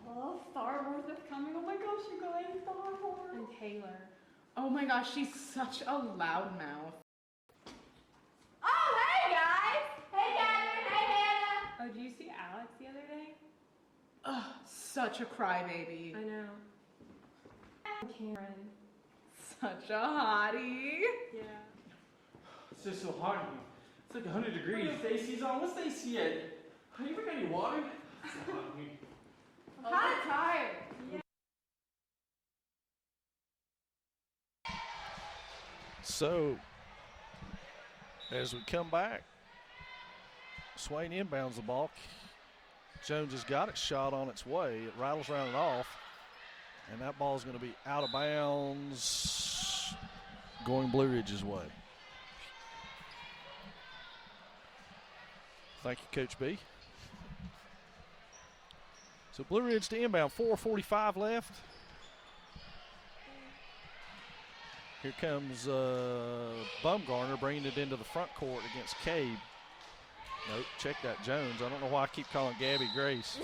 Speaker 6: Oh, Star Wars is coming. Oh my gosh, you guys, Star Wars. And Taylor.
Speaker 3: Oh my gosh, she's such a loudmouth.
Speaker 7: Oh, hey guys! Hey Catherine, hey Hannah!
Speaker 6: Oh, did you see Alex the other day?
Speaker 3: Ugh, such a crybaby.
Speaker 6: I know. Cameron.
Speaker 3: Such a hottie.
Speaker 6: Yeah.
Speaker 5: It's just so hot in here. It's like 100 degrees. The AC's on. What's the AC at? You ever got any water? It's so hot in here.
Speaker 7: I'm kind of tired.
Speaker 1: So, as we come back, Swain inbounds the ball. Jones has got it, shot on its way. It rattles around and off, and that ball is going to be out of bounds, going Blue Ridge's way. Thank you, Coach B. So Blue Ridge to inbound, 4:45 left. Here comes Bumgarner bringing it into the front court against Cabe. Nope, check that Jones. I don't know why I keep calling Gabby Grace.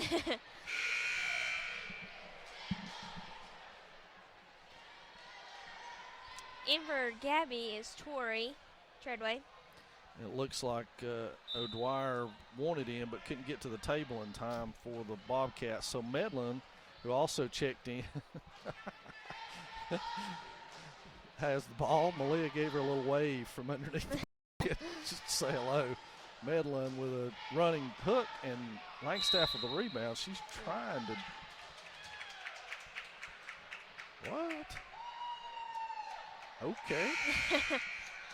Speaker 2: In for Gabby is Tori Treadway.
Speaker 1: It looks like O'Dwyer wanted in but couldn't get to the table in time for the Bobcats. So Medlin, who also checked in, has the ball. Malia gave her a little wave from underneath just to say hello. Medlin with a running hook and Langstaff with the rebound. She's trying to. What? Okay.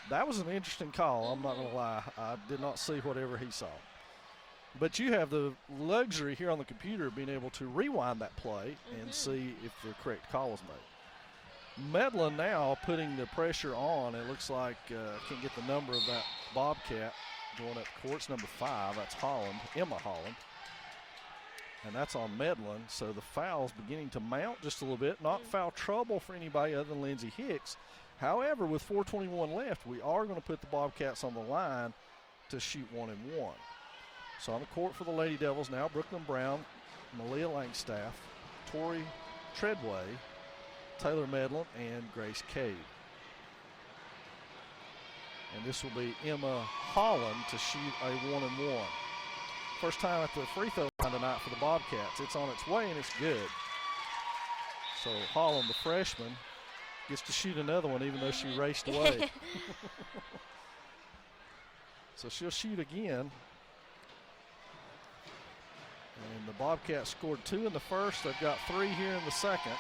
Speaker 1: That was an interesting call, I'm not going to lie. I did not see whatever he saw. But you have the luxury here on the computer of being able to rewind that play and see if the correct call was made. Medlin now putting the pressure on. It looks like, can't get the number of that Bobcat going up the court. It's number 5. That's Holland, Emma Holland. And that's on Medlin. So the foul's beginning to mount just a little bit. Not foul trouble for anybody other than Lindsey Hicks. However, with 4:21 left, we are going to put the Bobcats on the line to shoot 1 and 1. So on the court for the Lady Devils now, Brooklyn Brown, Malia Langstaff, Tori Treadway, Taylor Medlin, and Grace Cade. And this will be Emma Holland to shoot a 1 and 1. First time at the free throw line tonight for the Bobcats. It's on its way and it's good. So Holland, the freshman, gets to shoot another one even though she raced away. So she'll shoot again. And the Bobcats scored 2 in the first. They've got 3 here in the second.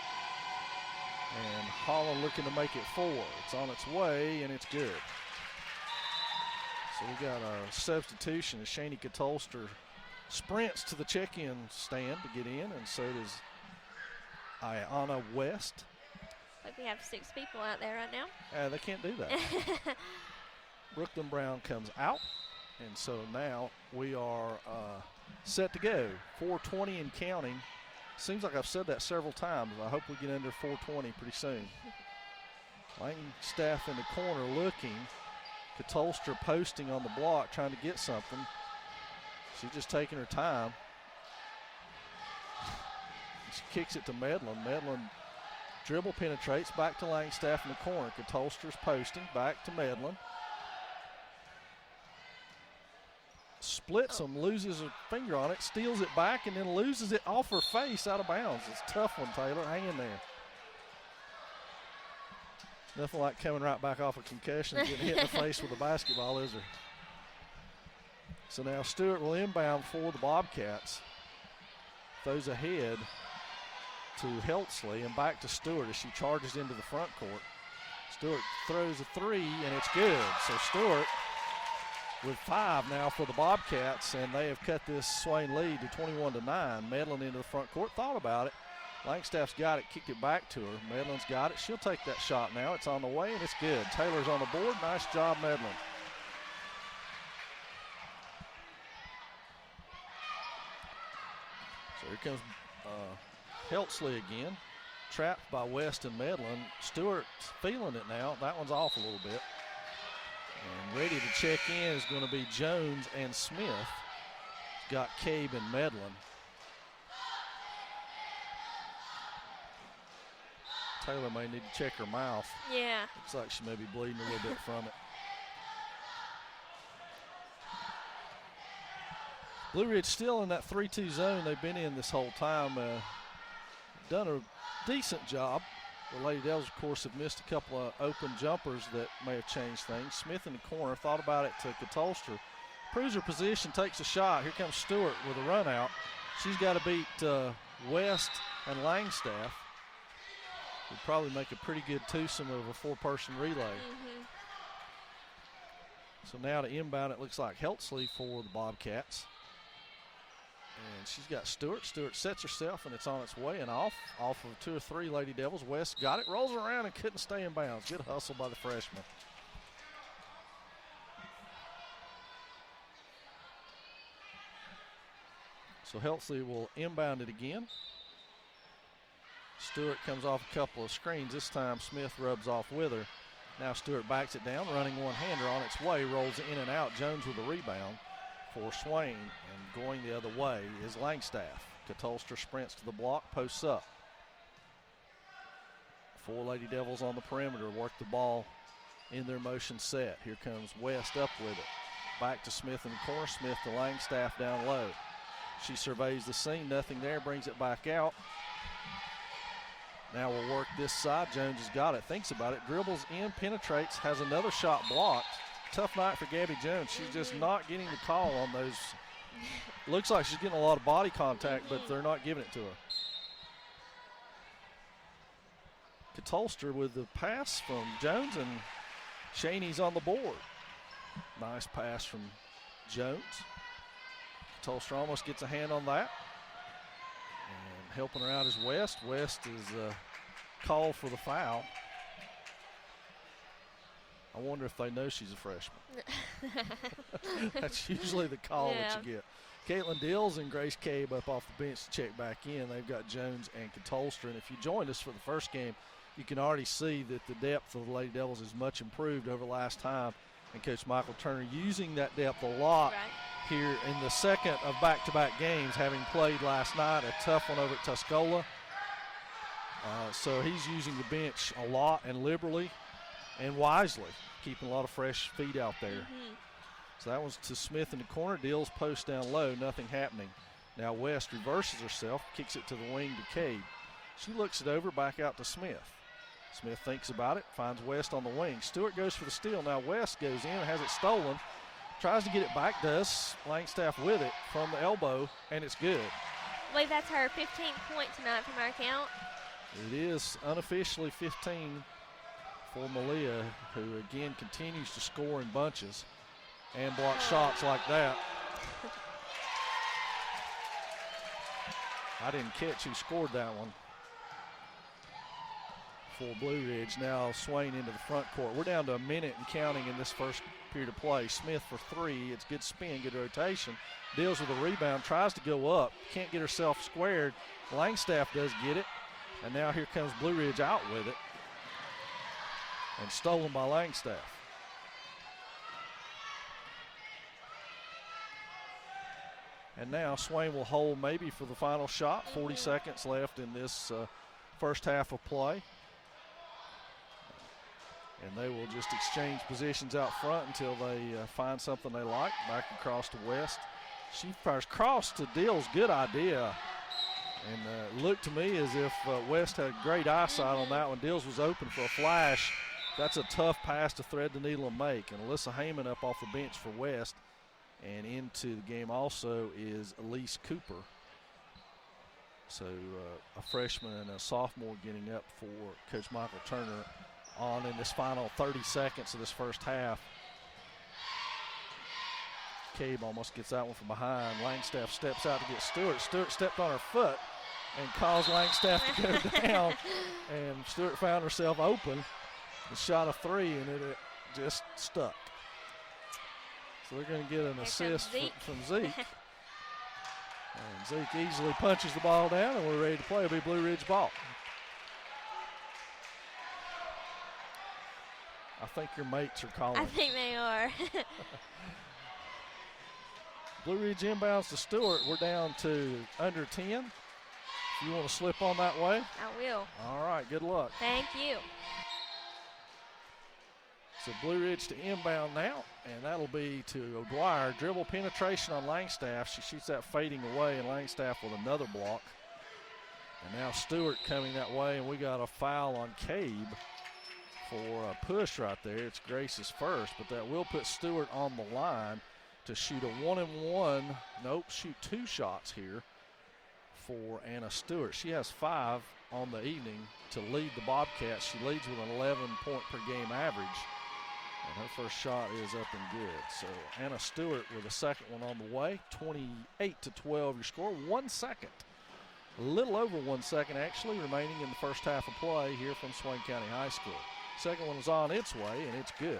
Speaker 1: And Holland looking to make it 4. It's on its way and it's good. So we got our substitution as Shani Katolster sprints to the check-in stand to get in, and so does Ayana West.
Speaker 2: Like we have 6 people out there right now.
Speaker 1: They can't do that. Brooklyn Brown comes out, and so now we are set to go. 4:20 and counting Seems like I've said that several times. I hope we get under 420 pretty soon. Langstaff in the corner looking. Katolster posting on the block, trying to get something. She's just taking her time. She kicks it to Medlin. Medlin dribble penetrates back to Langstaff in the corner. Katolster's posting back to Medlin. Splits them, loses a finger on it, steals it back, and then loses it off her face out of bounds. It's a tough one, Taylor. Hang in there. Nothing like coming right back off a concussion and getting hit in the face with a basketball, is there? So now Stewart will inbound for the Bobcats. Throws ahead to Heltzley and back to Stewart as she charges into the front court. Stewart throws a three, and it's good. So Stewart with 5 now for the Bobcats, and they have cut this Swain lead to 21-9. Medlin into the front court, thought about it. Langstaff's got it, kicked it back to her. Medlin's got it. She'll take that shot now. It's on the way, and it's good. Taylor's on the board. Nice job, Medlin. So here comes Heltzley again. Trapped by West and Medlin. Stewart's feeling it now. That one's off a little bit. And ready to check in is going to be Jones and Smith. Got Cabe and Medlin. Taylor may need to check her mouth.
Speaker 2: Yeah.
Speaker 1: Looks like she may be bleeding a little bit from it. Blue Ridge still in that 3-2 zone they've been in this whole time. Done a decent job. The Lady Devils, of course, have missed a couple of open jumpers that may have changed things. Smith in the corner, thought about it to Katolster. Proves her position, takes a shot. Here comes Stewart with a run out. She's got to beat West and Langstaff. Would probably make a pretty good twosome of a 4-person relay.
Speaker 2: Mm-hmm.
Speaker 1: So now to inbound, it looks like Heltzley for the Bobcats. And she's got Stewart. Stewart sets herself, and it's on its way and off of 2 or 3 Lady Devils. West got it, rolls around, and couldn't stay in bounds. Good hustle by the freshman. So Heltzley will inbound it again. Stewart comes off a couple of screens. This time Smith rubs off with her. Now Stewart backs it down, running one-hander on its way, rolls in and out. Jones with a rebound for Swain, and going the other way is Langstaff. Katolster sprints to the block, posts up. 4 Lady Devils on the perimeter work the ball in their motion set. Here comes West up with it. Back to Smith in the corner. Smith to Langstaff down low. She surveys the scene, nothing there, brings it back out. Now we'll work this side. Jones has got it, thinks about it, dribbles in, penetrates, has another shot blocked. Tough night for Gabby Jones. She's just not getting the call on those. Looks like she's getting a lot of body contact, but they're not giving it to her. Katolster with the pass from Jones, and Shaney's on the board. Nice pass from Jones. Katolster almost gets a hand on that. And helping her out is West. West is called for the foul. I wonder if they know she's a freshman. That's usually the call that you get. Caitlin Dills and Grace Cabe up off the bench to check back in. They've got Jones and Katolster. And if you joined us for the first game, you can already see that the depth of the Lady Devils is much improved over last time. And Coach Michael Turner using that depth a lot here in the second of back-to-back games, having played last night a tough one over at Tuscola. So he's using the bench a lot and liberally and wisely, keeping a lot of fresh feet out there.
Speaker 2: Mm-hmm.
Speaker 1: So that was to Smith in the corner. Dills post down low, nothing happening. Now West reverses herself, kicks it to the wing to Cade. She looks it over, back out to Smith. Smith thinks about it, finds West on the wing. Stewart goes for the steal. Now West goes in and has it stolen. Tries to get it back, does Langstaff with it from the elbow, and it's good.
Speaker 2: I believe that's her 15th point tonight from our count.
Speaker 1: It is unofficially 15 for Malia, who again continues to score in bunches and block shots like that. I didn't catch who scored that one for Blue Ridge. Now Swain into the front court. We're down to a minute and counting in this first period of play. Smith for 3. It's good spin, good rotation. Deals with a rebound, tries to go up, can't get herself squared. Langstaff does get it, and now here comes Blue Ridge out with it, and stolen by Langstaff. And now Swain will hold maybe for the final shot. 40 seconds left in this first half of play. And they will just exchange positions out front until they find something they like. Back across to West. She fires cross to Dills. Good idea. And it looked to me as if West had great eyesight on that one. Dills was open for a flash. That's a tough pass to thread the needle and make. And Alyssa Heyman up off the bench for West. And into the game also is Elise Cooper. So a freshman and a sophomore getting up for Coach Michael Turner on in this final 30 seconds of this first half. Cabe almost gets that one from behind. Langstaff steps out to get Stewart. Stewart stepped on her foot and caused Langstaff to go down. And Stewart found herself open. The shot of 3, and it just stuck. So they're going to get an assist from Zeke. And Zeke easily punches the ball down, and we're ready to play. It'll be Blue Ridge ball. I think your mates are calling.
Speaker 2: I think they are.
Speaker 1: Blue Ridge inbounds to Stewart. We're down to under 10. If you want to slip on that way.
Speaker 2: I will.
Speaker 1: All right, good luck.
Speaker 2: Thank you.
Speaker 1: So Blue Ridge to inbound now, and that'll be to O'Dwyer. Dribble penetration on Langstaff. She shoots that fading away, and Langstaff with another block. And now Stewart coming that way, and we got a foul on Cabe for a push right there. It's Grace's first, but that will put Stewart on the line to shoot a 1-and-1. Nope, shoot 2 shots here for Anna Stewart. She has 5 on the evening to lead the Bobcats. She leads with an 11-point per game average. And her first shot is up and good. So Anna Stewart with a second one on the way. 28-12 your score. 1 second. A little over 1 second actually remaining in the first half of play here from Swain County High School. Second one is on its way, and it's good.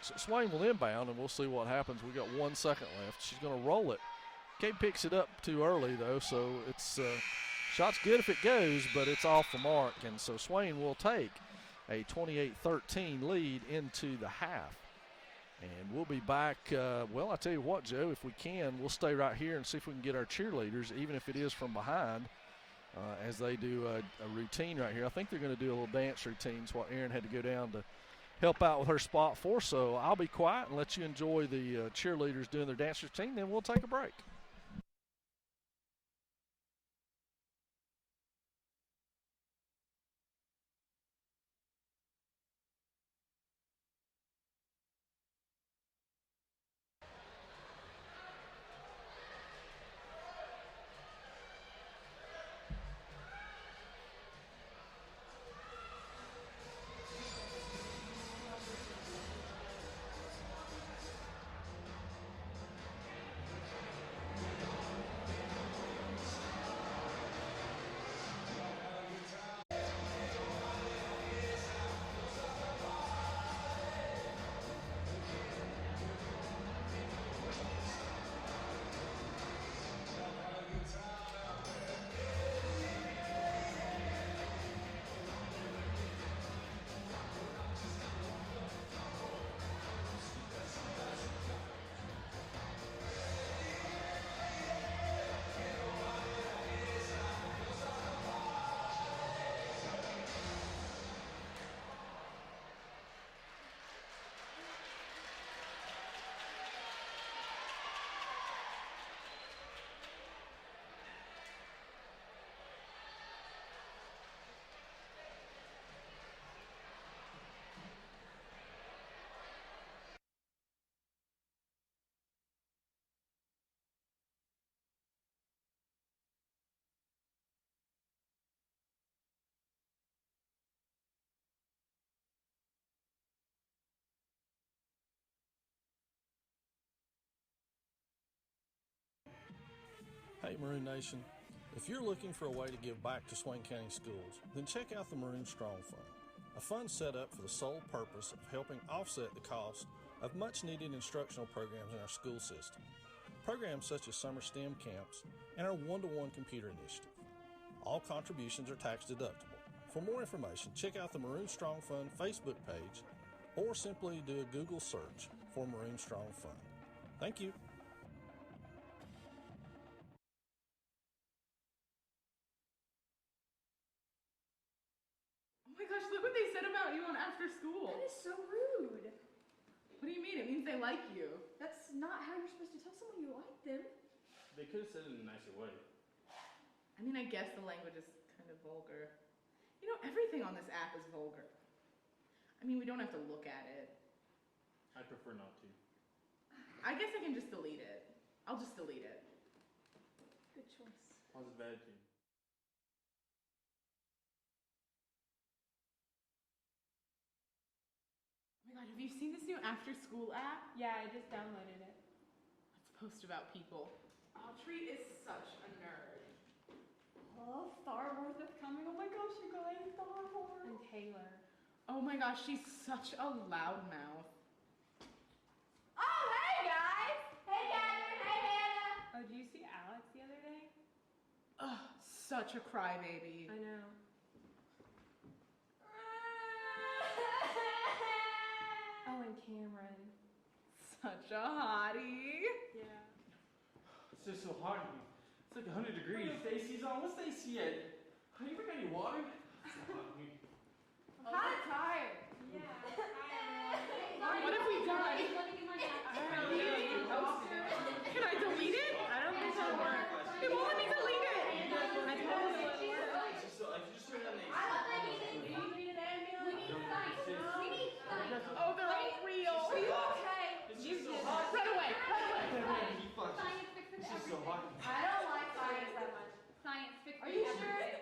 Speaker 1: So Swain will inbound, and we'll see what happens. We got 1 second left. She's going to roll it. Cape picks it up too early, though, so it's shot's good if it goes, but it's off the mark. And so Swain will take a 28-13 lead into the half. And we'll be back. Well, I tell you what, Joe, if we can, we'll stay right here and see if we can get our cheerleaders, even if it is from behind, as they do a routine right here. I think they're going to do a little dance routine. It's what Erin had to go down to help out with her spot for. So I'll be quiet and let you enjoy the cheerleaders doing their dance routine. Then we'll take a break. Hey Maroon Nation, if you're looking for a way to give back to Swain County schools, then check out the Maroon Strong Fund. a fund set up for the sole purpose of helping offset the cost of much-needed instructional programs in our school system. Programs such as summer STEM camps and our one-to-one computer initiative. All contributions are tax deductible. For more information, check out the Maroon Strong Fund Facebook page or simply do a Google search for Maroon Strong Fund. Thank you.
Speaker 3: Oh my gosh, look what they said about you on After School.
Speaker 4: That is so rude.
Speaker 3: What do you mean? It means they like you.
Speaker 4: That's not how you're supposed to tell someone you like them.
Speaker 5: They could have said it in a nicer way.
Speaker 3: I mean, I guess the language is kind of vulgar. You know, everything on this app is vulgar. I mean, we don't have to look at it.
Speaker 5: I prefer not to.
Speaker 3: I guess I can just delete it. I'll just delete it.
Speaker 4: Good choice.
Speaker 5: Positive attitude.
Speaker 3: Oh my god, have you seen this new After School app?
Speaker 6: Yeah, I just downloaded it.
Speaker 3: Let's post about people. Autry is such a nerd.
Speaker 6: Oh, Star Wars is coming. Oh my gosh, you guys, Star Wars. And Taylor.
Speaker 3: Oh my gosh, she's such a loudmouth.
Speaker 7: Oh, hey guys! Hey Catherine, hey Hannah!
Speaker 6: Oh, did you see Alex the other day?
Speaker 3: Ugh, such a crybaby.
Speaker 6: I know. Oh, and Cameron.
Speaker 3: Such a hottie.
Speaker 6: Yeah.
Speaker 5: It's just so hot in here. It's like 100 degrees. The AC's on. What's the AC at? Honey, you bring any water? It's so hot in here.
Speaker 3: I'm kind of tired.
Speaker 6: Yeah.
Speaker 3: What have we done?
Speaker 7: Let me get my nap.
Speaker 3: Can I delete it?
Speaker 6: I don't think it'll work.
Speaker 3: It won't let me delete it.
Speaker 6: I told you it worked.
Speaker 5: It's just so, if you just turn on the AC.
Speaker 7: I love that music. We need science. We need science.
Speaker 3: Oh, they're all real.
Speaker 7: Are you okay?
Speaker 5: It's just so hot.
Speaker 3: Run away, run away.
Speaker 5: He fucks.
Speaker 7: Science fixes
Speaker 5: It's just so
Speaker 7: everything.
Speaker 5: hot.
Speaker 7: I don't like science that much. Science fixes
Speaker 4: Are you
Speaker 7: everything.
Speaker 4: sure it's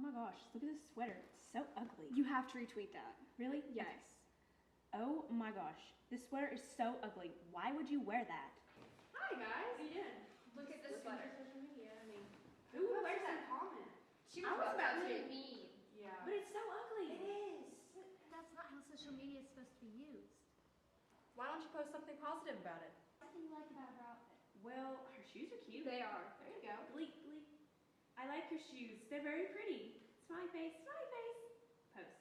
Speaker 6: my gosh, look at this sweater. It's so ugly.
Speaker 4: You have to retweet that.
Speaker 6: Really?
Speaker 4: Yes.
Speaker 6: Oh my gosh, this sweater is so ugly. Why would you wear that?
Speaker 7: Hi guys.
Speaker 6: What are you doing?
Speaker 7: Look at this sweater.
Speaker 6: Social media. I mean,
Speaker 7: Who wears that comment? She
Speaker 4: I was about to.
Speaker 7: mean. Yeah.
Speaker 6: but it's so ugly.
Speaker 7: It is.
Speaker 8: That's not how social media is supposed to be used.
Speaker 7: Why don't you post something positive about it?
Speaker 8: What do you like about her outfit?
Speaker 6: Well, her shoes are cute.
Speaker 7: They are. There you go.
Speaker 6: Bleak, bleak. I like your shoes. They're very pretty. Smiley face, smiley face. Post.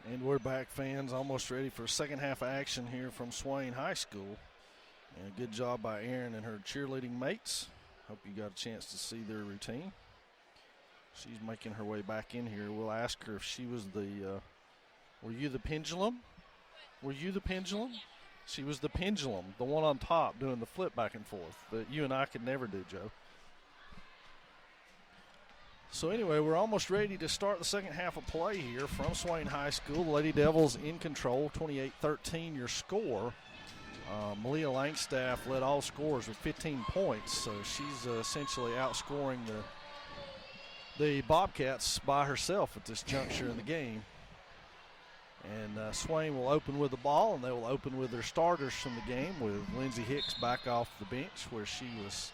Speaker 1: And we're back, fans, almost ready for second half action here from Swain High School. And a good job by Erin and her cheerleading mates. Hope you got a chance to see their routine. She's making her way back in here. We'll ask her if she was the, were you the pendulum? Were you the pendulum? She was the pendulum, the one on top doing the flip back and forth that you and I could never do, Joe. So anyway, we're almost ready to start the second half of play here from Swain High School. The Lady Devils in control, 28-13 your score. Malia Langstaff led all scorers with 15 points, so she's essentially outscoring the Bobcats by herself at this juncture in the game. And Swain will open with the ball, and they will open with their starters from the game, with Lindsay Hicks back off the bench, where she was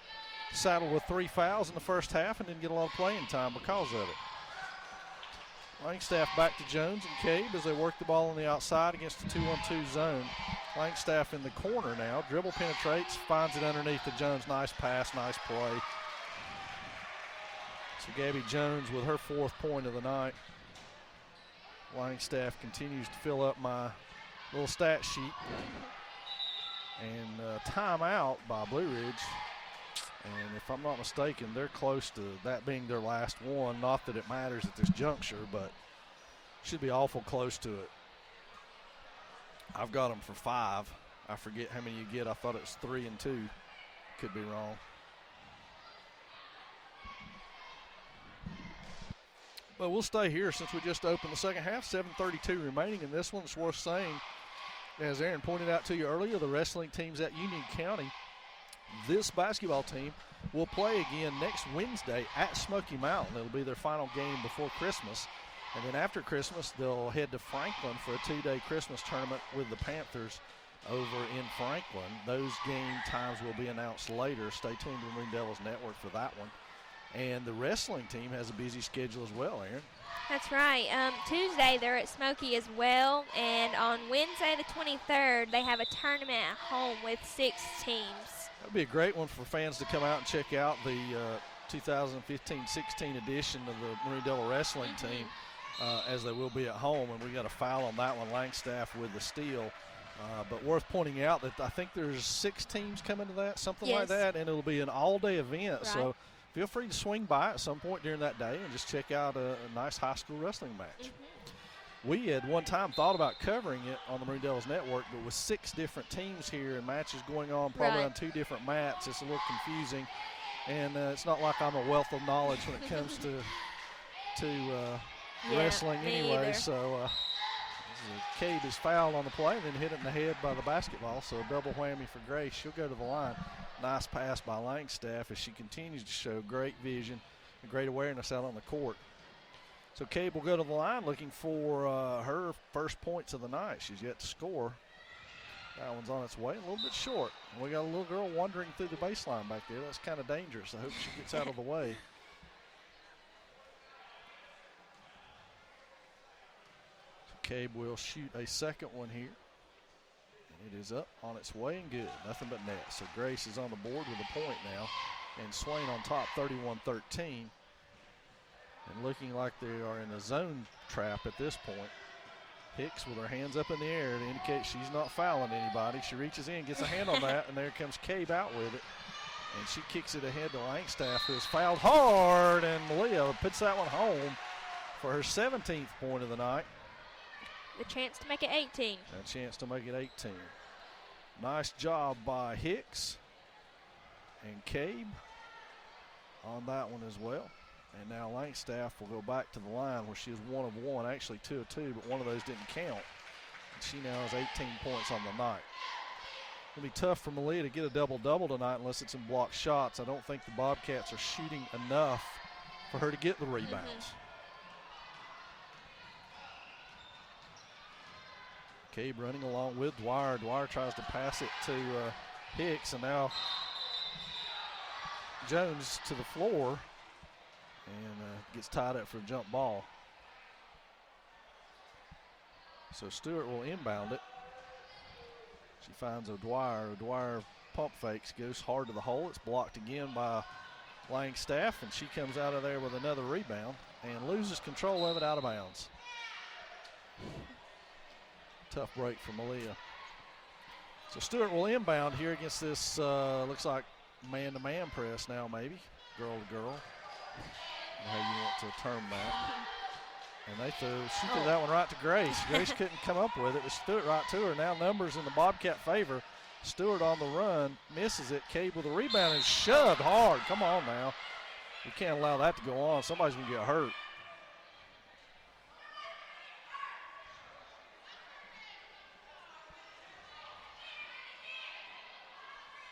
Speaker 1: saddled with 3 fouls in the first half and didn't get a lot of playing time because of it. Langstaff back to Jones and Cabe as they work the ball on the outside against the 2-1-2 zone. Langstaff in the corner now. Dribble penetrates, finds it underneath to Jones. Nice pass, nice play. So Gabby Jones with her 4th point of the night. Langstaff continues to fill up my little stat sheet. And timeout by Blue Ridge. And if I'm not mistaken, they're close to that being their last one. Not that it matters at this juncture, but should be awful close to it. I've got them for 5. I forget how many you get. I thought it was 3 and 2. Could be wrong. But we'll stay here since we just opened the second half. 7:32 remaining in this one. It's worth saying, as Aaron pointed out to you earlier, the wrestling team's at Union County. This basketball team will play again next Wednesday at Smoky Mountain. It'll be their final game before Christmas. And then after Christmas, they'll head to Franklin for a 2-day Christmas tournament with the Panthers over in Franklin. Those game times will be announced later. Stay tuned to the Marine Devils Network for that one. And the wrestling team has a busy schedule as well, Aaron.
Speaker 2: That's right. Tuesday, they're at Smoky as well. And on Wednesday, the 23rd, they have a tournament at home with 6 teams.
Speaker 1: That would be a great one for fans to come out and check out the 2015-16 edition of the Marine Devil Wrestling team, as they will be at home. And we got a foul on that one, Langstaff with the steal. But worth pointing out that I think there's 6 teams coming to that, something like that, and it'll be an all-day event.
Speaker 2: Right.
Speaker 1: So feel free to swing by at some point during that day and just check out a nice high school wrestling match. We had one time thought about covering it on the Marine Devils Network, but with 6 different teams here and matches going on probably on 2 different mats, it's a little confusing. And it's not like I'm a wealth of knowledge when it comes to wrestling anyway.
Speaker 2: Either.
Speaker 1: So Cade is fouled on the play and then hit it in the head by the basketball. So a double whammy for Grace. She'll go to the line. Nice pass by Langstaff as she continues to show great vision and great awareness out on the court. So Cade will go to the line looking for her first points of the night. She's yet to score. That one's on its way, a little bit short. We got a little girl wandering through the baseline back there. That's kind of dangerous. I hope she gets out of the way. So Cabe will shoot a second one here. It is up on its way and good. Nothing but net. So Grace is on the board with a point now. And Swain on top, 31-13. And looking like they are in a zone trap at this point. Hicks with her hands up in the air to indicate she's not fouling anybody. She reaches in, gets a hand on that, and there comes Cabe out with it. And she kicks it ahead to Langstaff, who has fouled hard, and Malia puts that one home for her 17th point of the night.
Speaker 2: The chance to make it 18.
Speaker 1: A chance to make it 18. Nice job by Hicks and Cabe on that one as well. And now Langstaff will go back to the line where she is 1 of 1, actually 2 of 2, but one of those didn't count. And she now has 18 points on the night. It'll be tough for Malia to get a double-double tonight unless it's in block shots. I don't think the Bobcats are shooting enough for her to get the rebounds. Cabe running along with Dwyer. Dwyer tries to pass it to Hicks, and now Jones to the floor and gets tied up for a jump ball. So Stewart will inbound it. She finds O'Dwyer. O'Dwyer pump fakes, goes hard to the hole. It's blocked again by Langstaff, and she comes out of there with another rebound and loses control of it out of bounds. Tough break for Malia. So Stewart will inbound here against this, looks like man-to-man press now maybe, girl-to-girl, how you want to term that. And she threw that one right to Grace. Grace couldn't come up with it. It was Stewart right to her. Now numbers in the Bobcat favor. Stewart on the run, misses it. Cabe with a rebound and shoved hard. Come on now. You can't allow that to go on. Somebody's going to get hurt.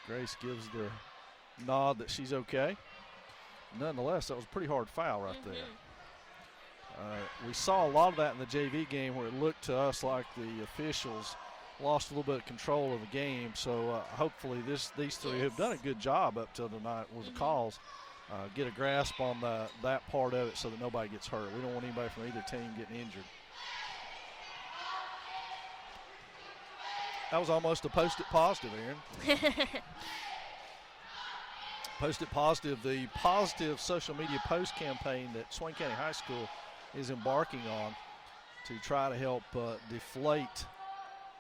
Speaker 1: Grace gives the nod that she's okay. Nonetheless, that was a pretty hard foul right there. We saw a lot of that in the JV game where it looked to us like the officials lost a little bit of control of the game. So hopefully these three have done a good job up till tonight with the calls. Get a grasp on that part of it so that nobody gets hurt. We don't want anybody from either team getting injured. That was almost a post-it positive, Aaron. Post-it positive, the positive social media post campaign that Swain County High School is embarking on to try to help deflate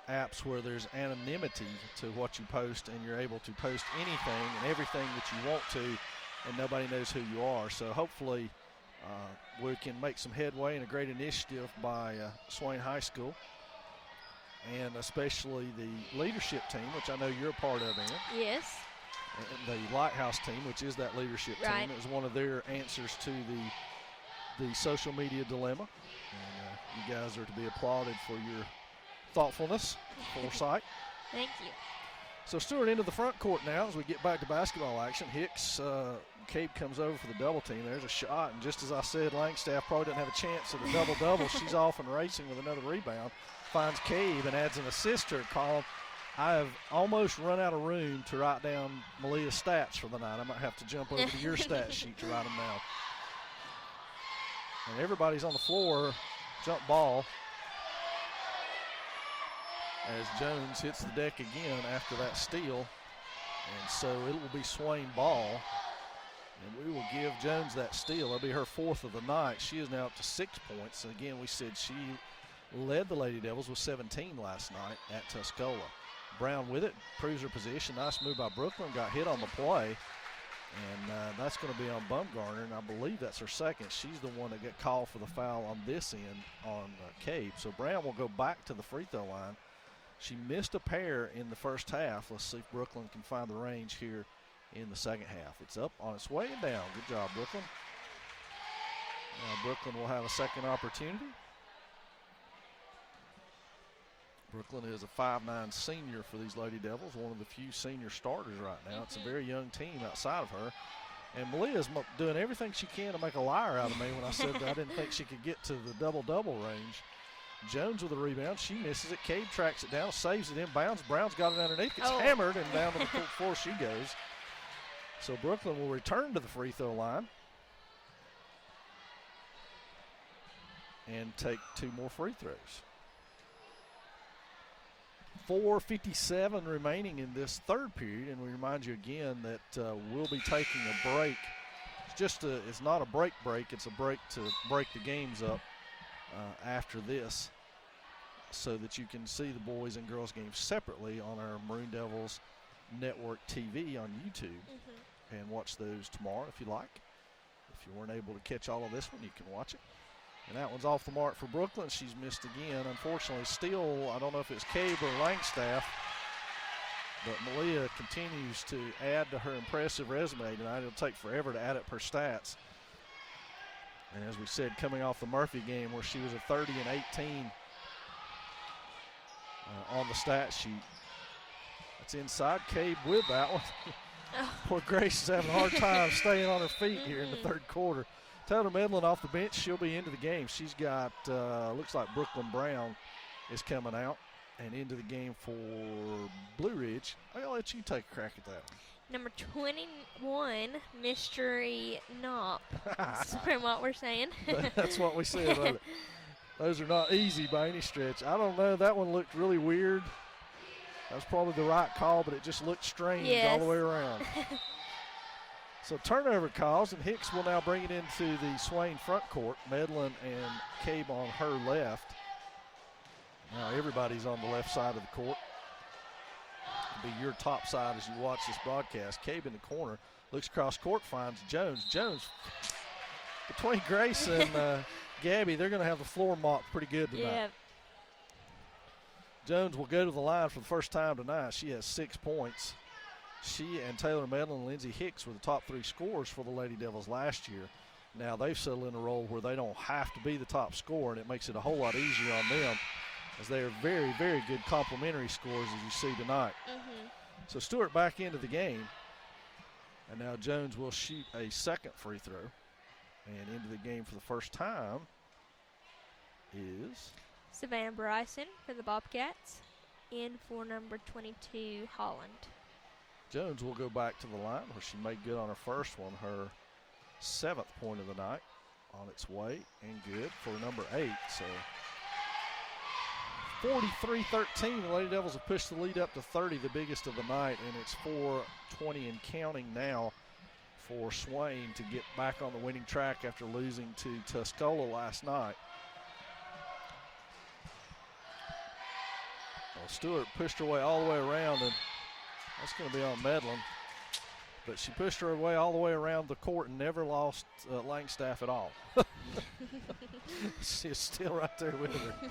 Speaker 1: apps where there's anonymity to what you post, and you're able to post anything and everything that you want to, and nobody knows who you are. So hopefully we can make some headway in a great initiative by Swain High School, and especially the leadership team, which I know you're a part of, Ann.
Speaker 2: Yes.
Speaker 1: And the Lighthouse team, which is that leadership team. It was one of their answers to the social media dilemma. And you guys are to be applauded for your thoughtfulness, foresight.
Speaker 2: Thank you.
Speaker 1: So Stewart into the front court now as we get back to basketball action. Hicks, Cabe comes over for the double team. There's a shot, and just as I said, Langstaff probably doesn't have a chance at a double-double. She's off and racing with another rebound. Finds Cabe and adds an assist to her column. I have almost run out of room to write down Malia's stats for the night. I might have to jump over to your stat sheet to write them down. And everybody's on the floor, jump ball, as Jones hits the deck again after that steal. And so it will be Swain ball. And we will give Jones that steal. That'll be her 4th of the night. She is now up to 6 points. And again, we said she led the Lady Devils with 17 last night at Tuscola. Brown with it, proves her position. Nice move by Brooklyn, got hit on the play. And that's going to be on Bumgarner, and I believe that's her second. She's the one that got called for the foul on this end on Cabe. So Brown will go back to the free throw line. She missed a pair in the first half. Let's see if Brooklyn can find the range here in the second half. It's up on its way and down. Good job, Brooklyn. Now Brooklyn will have a second opportunity. Brooklyn is a 5'9" senior for these Lady Devils, one of the few senior starters right now. It's a very young team outside of her. And Malia's doing everything she can to make a liar out of me when I said that I didn't think she could get to the double-double range. Jones with a rebound. She misses it. Cabe tracks it down, saves it inbounds. Brown's got it underneath. It's hammered, and down to the floor she goes. So Brooklyn will return to the free throw line and take 2 more free throws. 4:57 remaining in this third period, and we remind you again that we'll be taking a break. It's not a break, it's a break to break the games up after this, so that you can see the boys and girls games separately on our Maroon Devils Network TV on YouTube, and watch those tomorrow if you like. If you weren't able to catch all of this one, you can watch it. And that one's off the mark for Brooklyn. She's missed again. Unfortunately, still, I don't know if it's Cabe or Langstaff, but Malia continues to add to her impressive resume tonight. It'll take forever to add up her stats. And as we said, coming off the Murphy game where she was a 30 and 18 on the stat sheet. That's inside. Cabe with that one. Poor Grace is having a hard time staying on her feet here in the third quarter. Taylor Medlin off the bench. She'll be into the game. She's got, looks like Brooklyn Brown is coming out and into the game for Blue Ridge. I'll let you take a crack at that.
Speaker 2: Number 21, Mystery Knopp. That's from what we're saying.
Speaker 1: That's what we said about it. Those are not easy by any stretch. I don't know. That one looked really weird. That was probably the right call, but it just looked strange all the way around. So turnover calls, and Hicks will now bring it into the Swain front court. Medlin and Cabe on her left. Now everybody's on the left side of the court. It'll be your top side as you watch this broadcast. Cabe in the corner, looks across court, finds Jones. Jones, between Grace and Gabby, they're going to have the floor mopped pretty good tonight.
Speaker 2: Yeah.
Speaker 1: Jones will go to the line for the first time tonight. She has 6 points. She and Taylor Medlin and Lindsey Hicks were the top 3 scorers for the Lady Devils last year. Now they've settled in a role where they don't have to be the top scorer, and it makes it a whole lot easier on them, as they are very, very good complementary scorers, as you see tonight. So Stewart back into the game, and now Jones will shoot a second free throw. And into the game for the first time is
Speaker 2: Savannah Bryson for the Bobcats, in for number 22, Holland.
Speaker 1: Jones will go back to the line where she made good on her first one, her 7th point of the night, on its way and good for number 8. So 43-13, the Lady Devils have pushed the lead up to 30, the biggest of the night, and it's 4:20 and counting now for Swain to get back on the winning track after losing to Tuscola last night. Well, Stewart pushed her way all the way around, and that's going to be on Medlin. But she pushed her way all the way around the court and never lost Langstaff at all. She's still right there with her.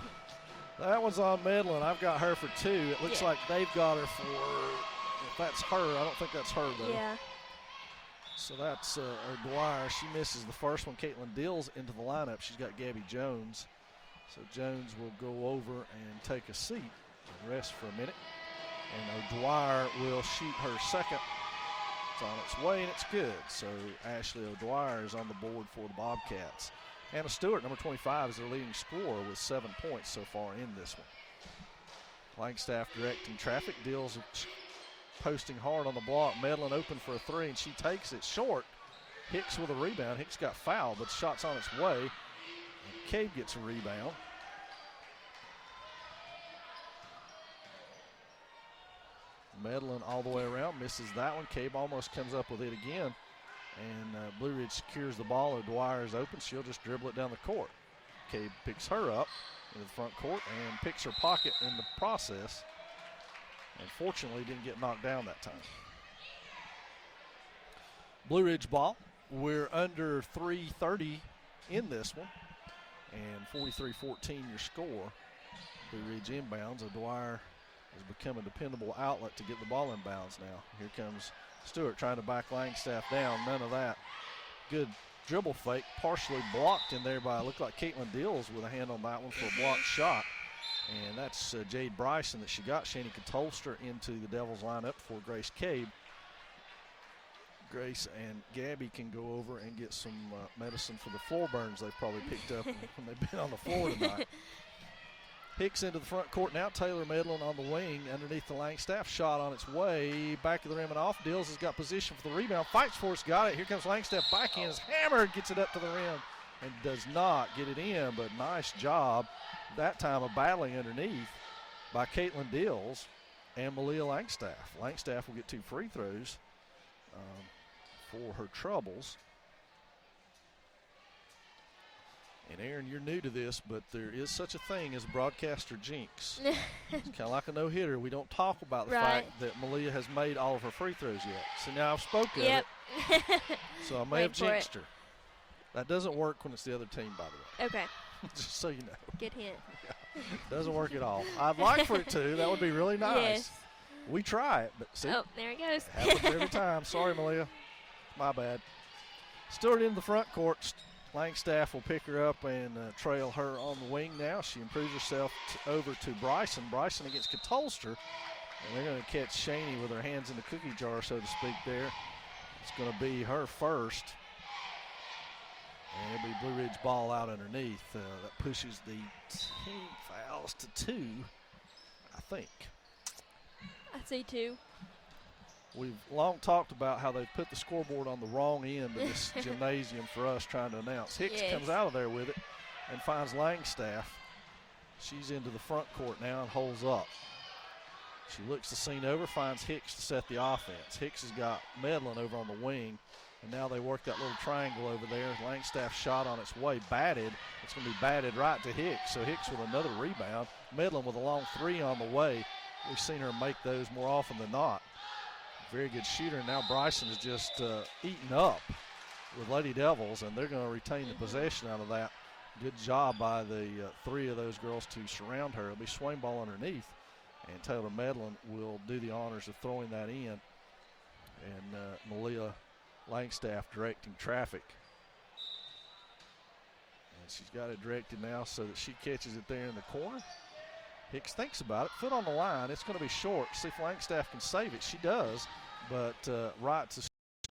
Speaker 1: That one's on Medlin. I've got her for 2. It looks like they've got her for, if that's her, I don't think that's her though.
Speaker 2: Yeah.
Speaker 1: So that's Dwyer. She misses the first one. Caitlin Dills into the lineup. She's got Gabby Jones. So Jones will go over and take a seat and rest for a minute. And O'Dwyer will shoot her second. It's on its way, and it's good. So Ashley O'Dwyer is on the board for the Bobcats. Hannah Stewart, number 25, is their leading scorer with 7 points so far in this one. Langstaff directing traffic. Dills posting hard on the block. Medlin open for a 3, and she takes it short. Hicks with a rebound. Hicks got fouled, but the shot's on its way. And Cabe gets a rebound. Medlin all the way around, misses that one. Cabe almost comes up with it again. And Blue Ridge secures the ball. O'Dwyer is open. She'll just dribble it down the court. Cabe picks her up into the front court and picks her pocket in the process. And fortunately didn't get knocked down that time. Blue Ridge ball. We're under 3:30 in this one. And 43-14 your score. Blue Ridge inbounds. O'Dwyer has become a dependable outlet to get the ball inbounds now. Here comes Stewart trying to back Langstaff down. None of that. Good dribble fake, partially blocked in there by, looked like Caitlin Dills with a hand on that one for a blocked shot. And that's Jade Bryson that she got. Shanika Tolster into the Devils lineup for Grace Cabe. Grace and Gabby can go over and get some medicine for the floor burns they've probably picked up when they've been on the floor tonight. Hicks into the front court now. Taylor Medlin on the wing underneath the Langstaff. Shot on its way. Back of the rim and off. Dills has got position for the rebound. Fights for it. Got it. Here comes Langstaff. Backhand is hammered. Gets it up to the rim and does not get it in. But nice job that time of battling underneath by Caitlin Dills and Malia Langstaff. Langstaff will get 2 free throws for her troubles. And Aaron, you're new to this, but there is such a thing as broadcaster jinx. It's kind of like a no-hitter. We don't talk about the fact that Malia has made all of her free throws yet. So now I've spoken of it, so I may have jinxed her. That doesn't work when it's the other team, by the way.
Speaker 2: Okay.
Speaker 1: Just so you know.
Speaker 2: Good hint.
Speaker 1: Doesn't work at all. I'd like for it to. That would be really nice.
Speaker 2: Yes.
Speaker 1: We try it, but see,
Speaker 2: Oh, there it goes.
Speaker 1: happens every time. Sorry, Malia. My bad. Stewart in the front court. Langstaff will pick her up and trail her on the wing now. She improves herself over to Bryson. Bryson against Katolster. And they're going to catch Shaney with her hands in the cookie jar, so to speak, there. It's going to be her first. And it'll be Blue Ridge ball out underneath. That pushes the team fouls to 2, I think.
Speaker 2: I see 2.
Speaker 1: We've long talked about how they've put the scoreboard on the wrong end of this gymnasium for us trying to announce. Hicks comes out of there with it and finds Langstaff. She's into the front court now and holds up. She looks the scene over, finds Hicks to set the offense. Hicks has got Medlin over on the wing, and now they work that little triangle over there. Langstaff shot on its way, batted. It's going to be batted right to Hicks, so Hicks with another rebound. Medlin with a long 3 on the way. We've seen her make those more often than not. Very good shooter. Now Bryson is just eaten up with Lady Devils, and they're going to retain the possession out of that. Good job by the 3 of those girls to surround her. It'll be swing ball underneath, and Taylor Medlin will do the honors of throwing that in. And Malia Langstaff directing traffic. And she's got it directed now so that she catches it there in the corner. Hicks thinks about it. Foot on the line. It's going to be short. See if Langstaff can save it. She does, but right to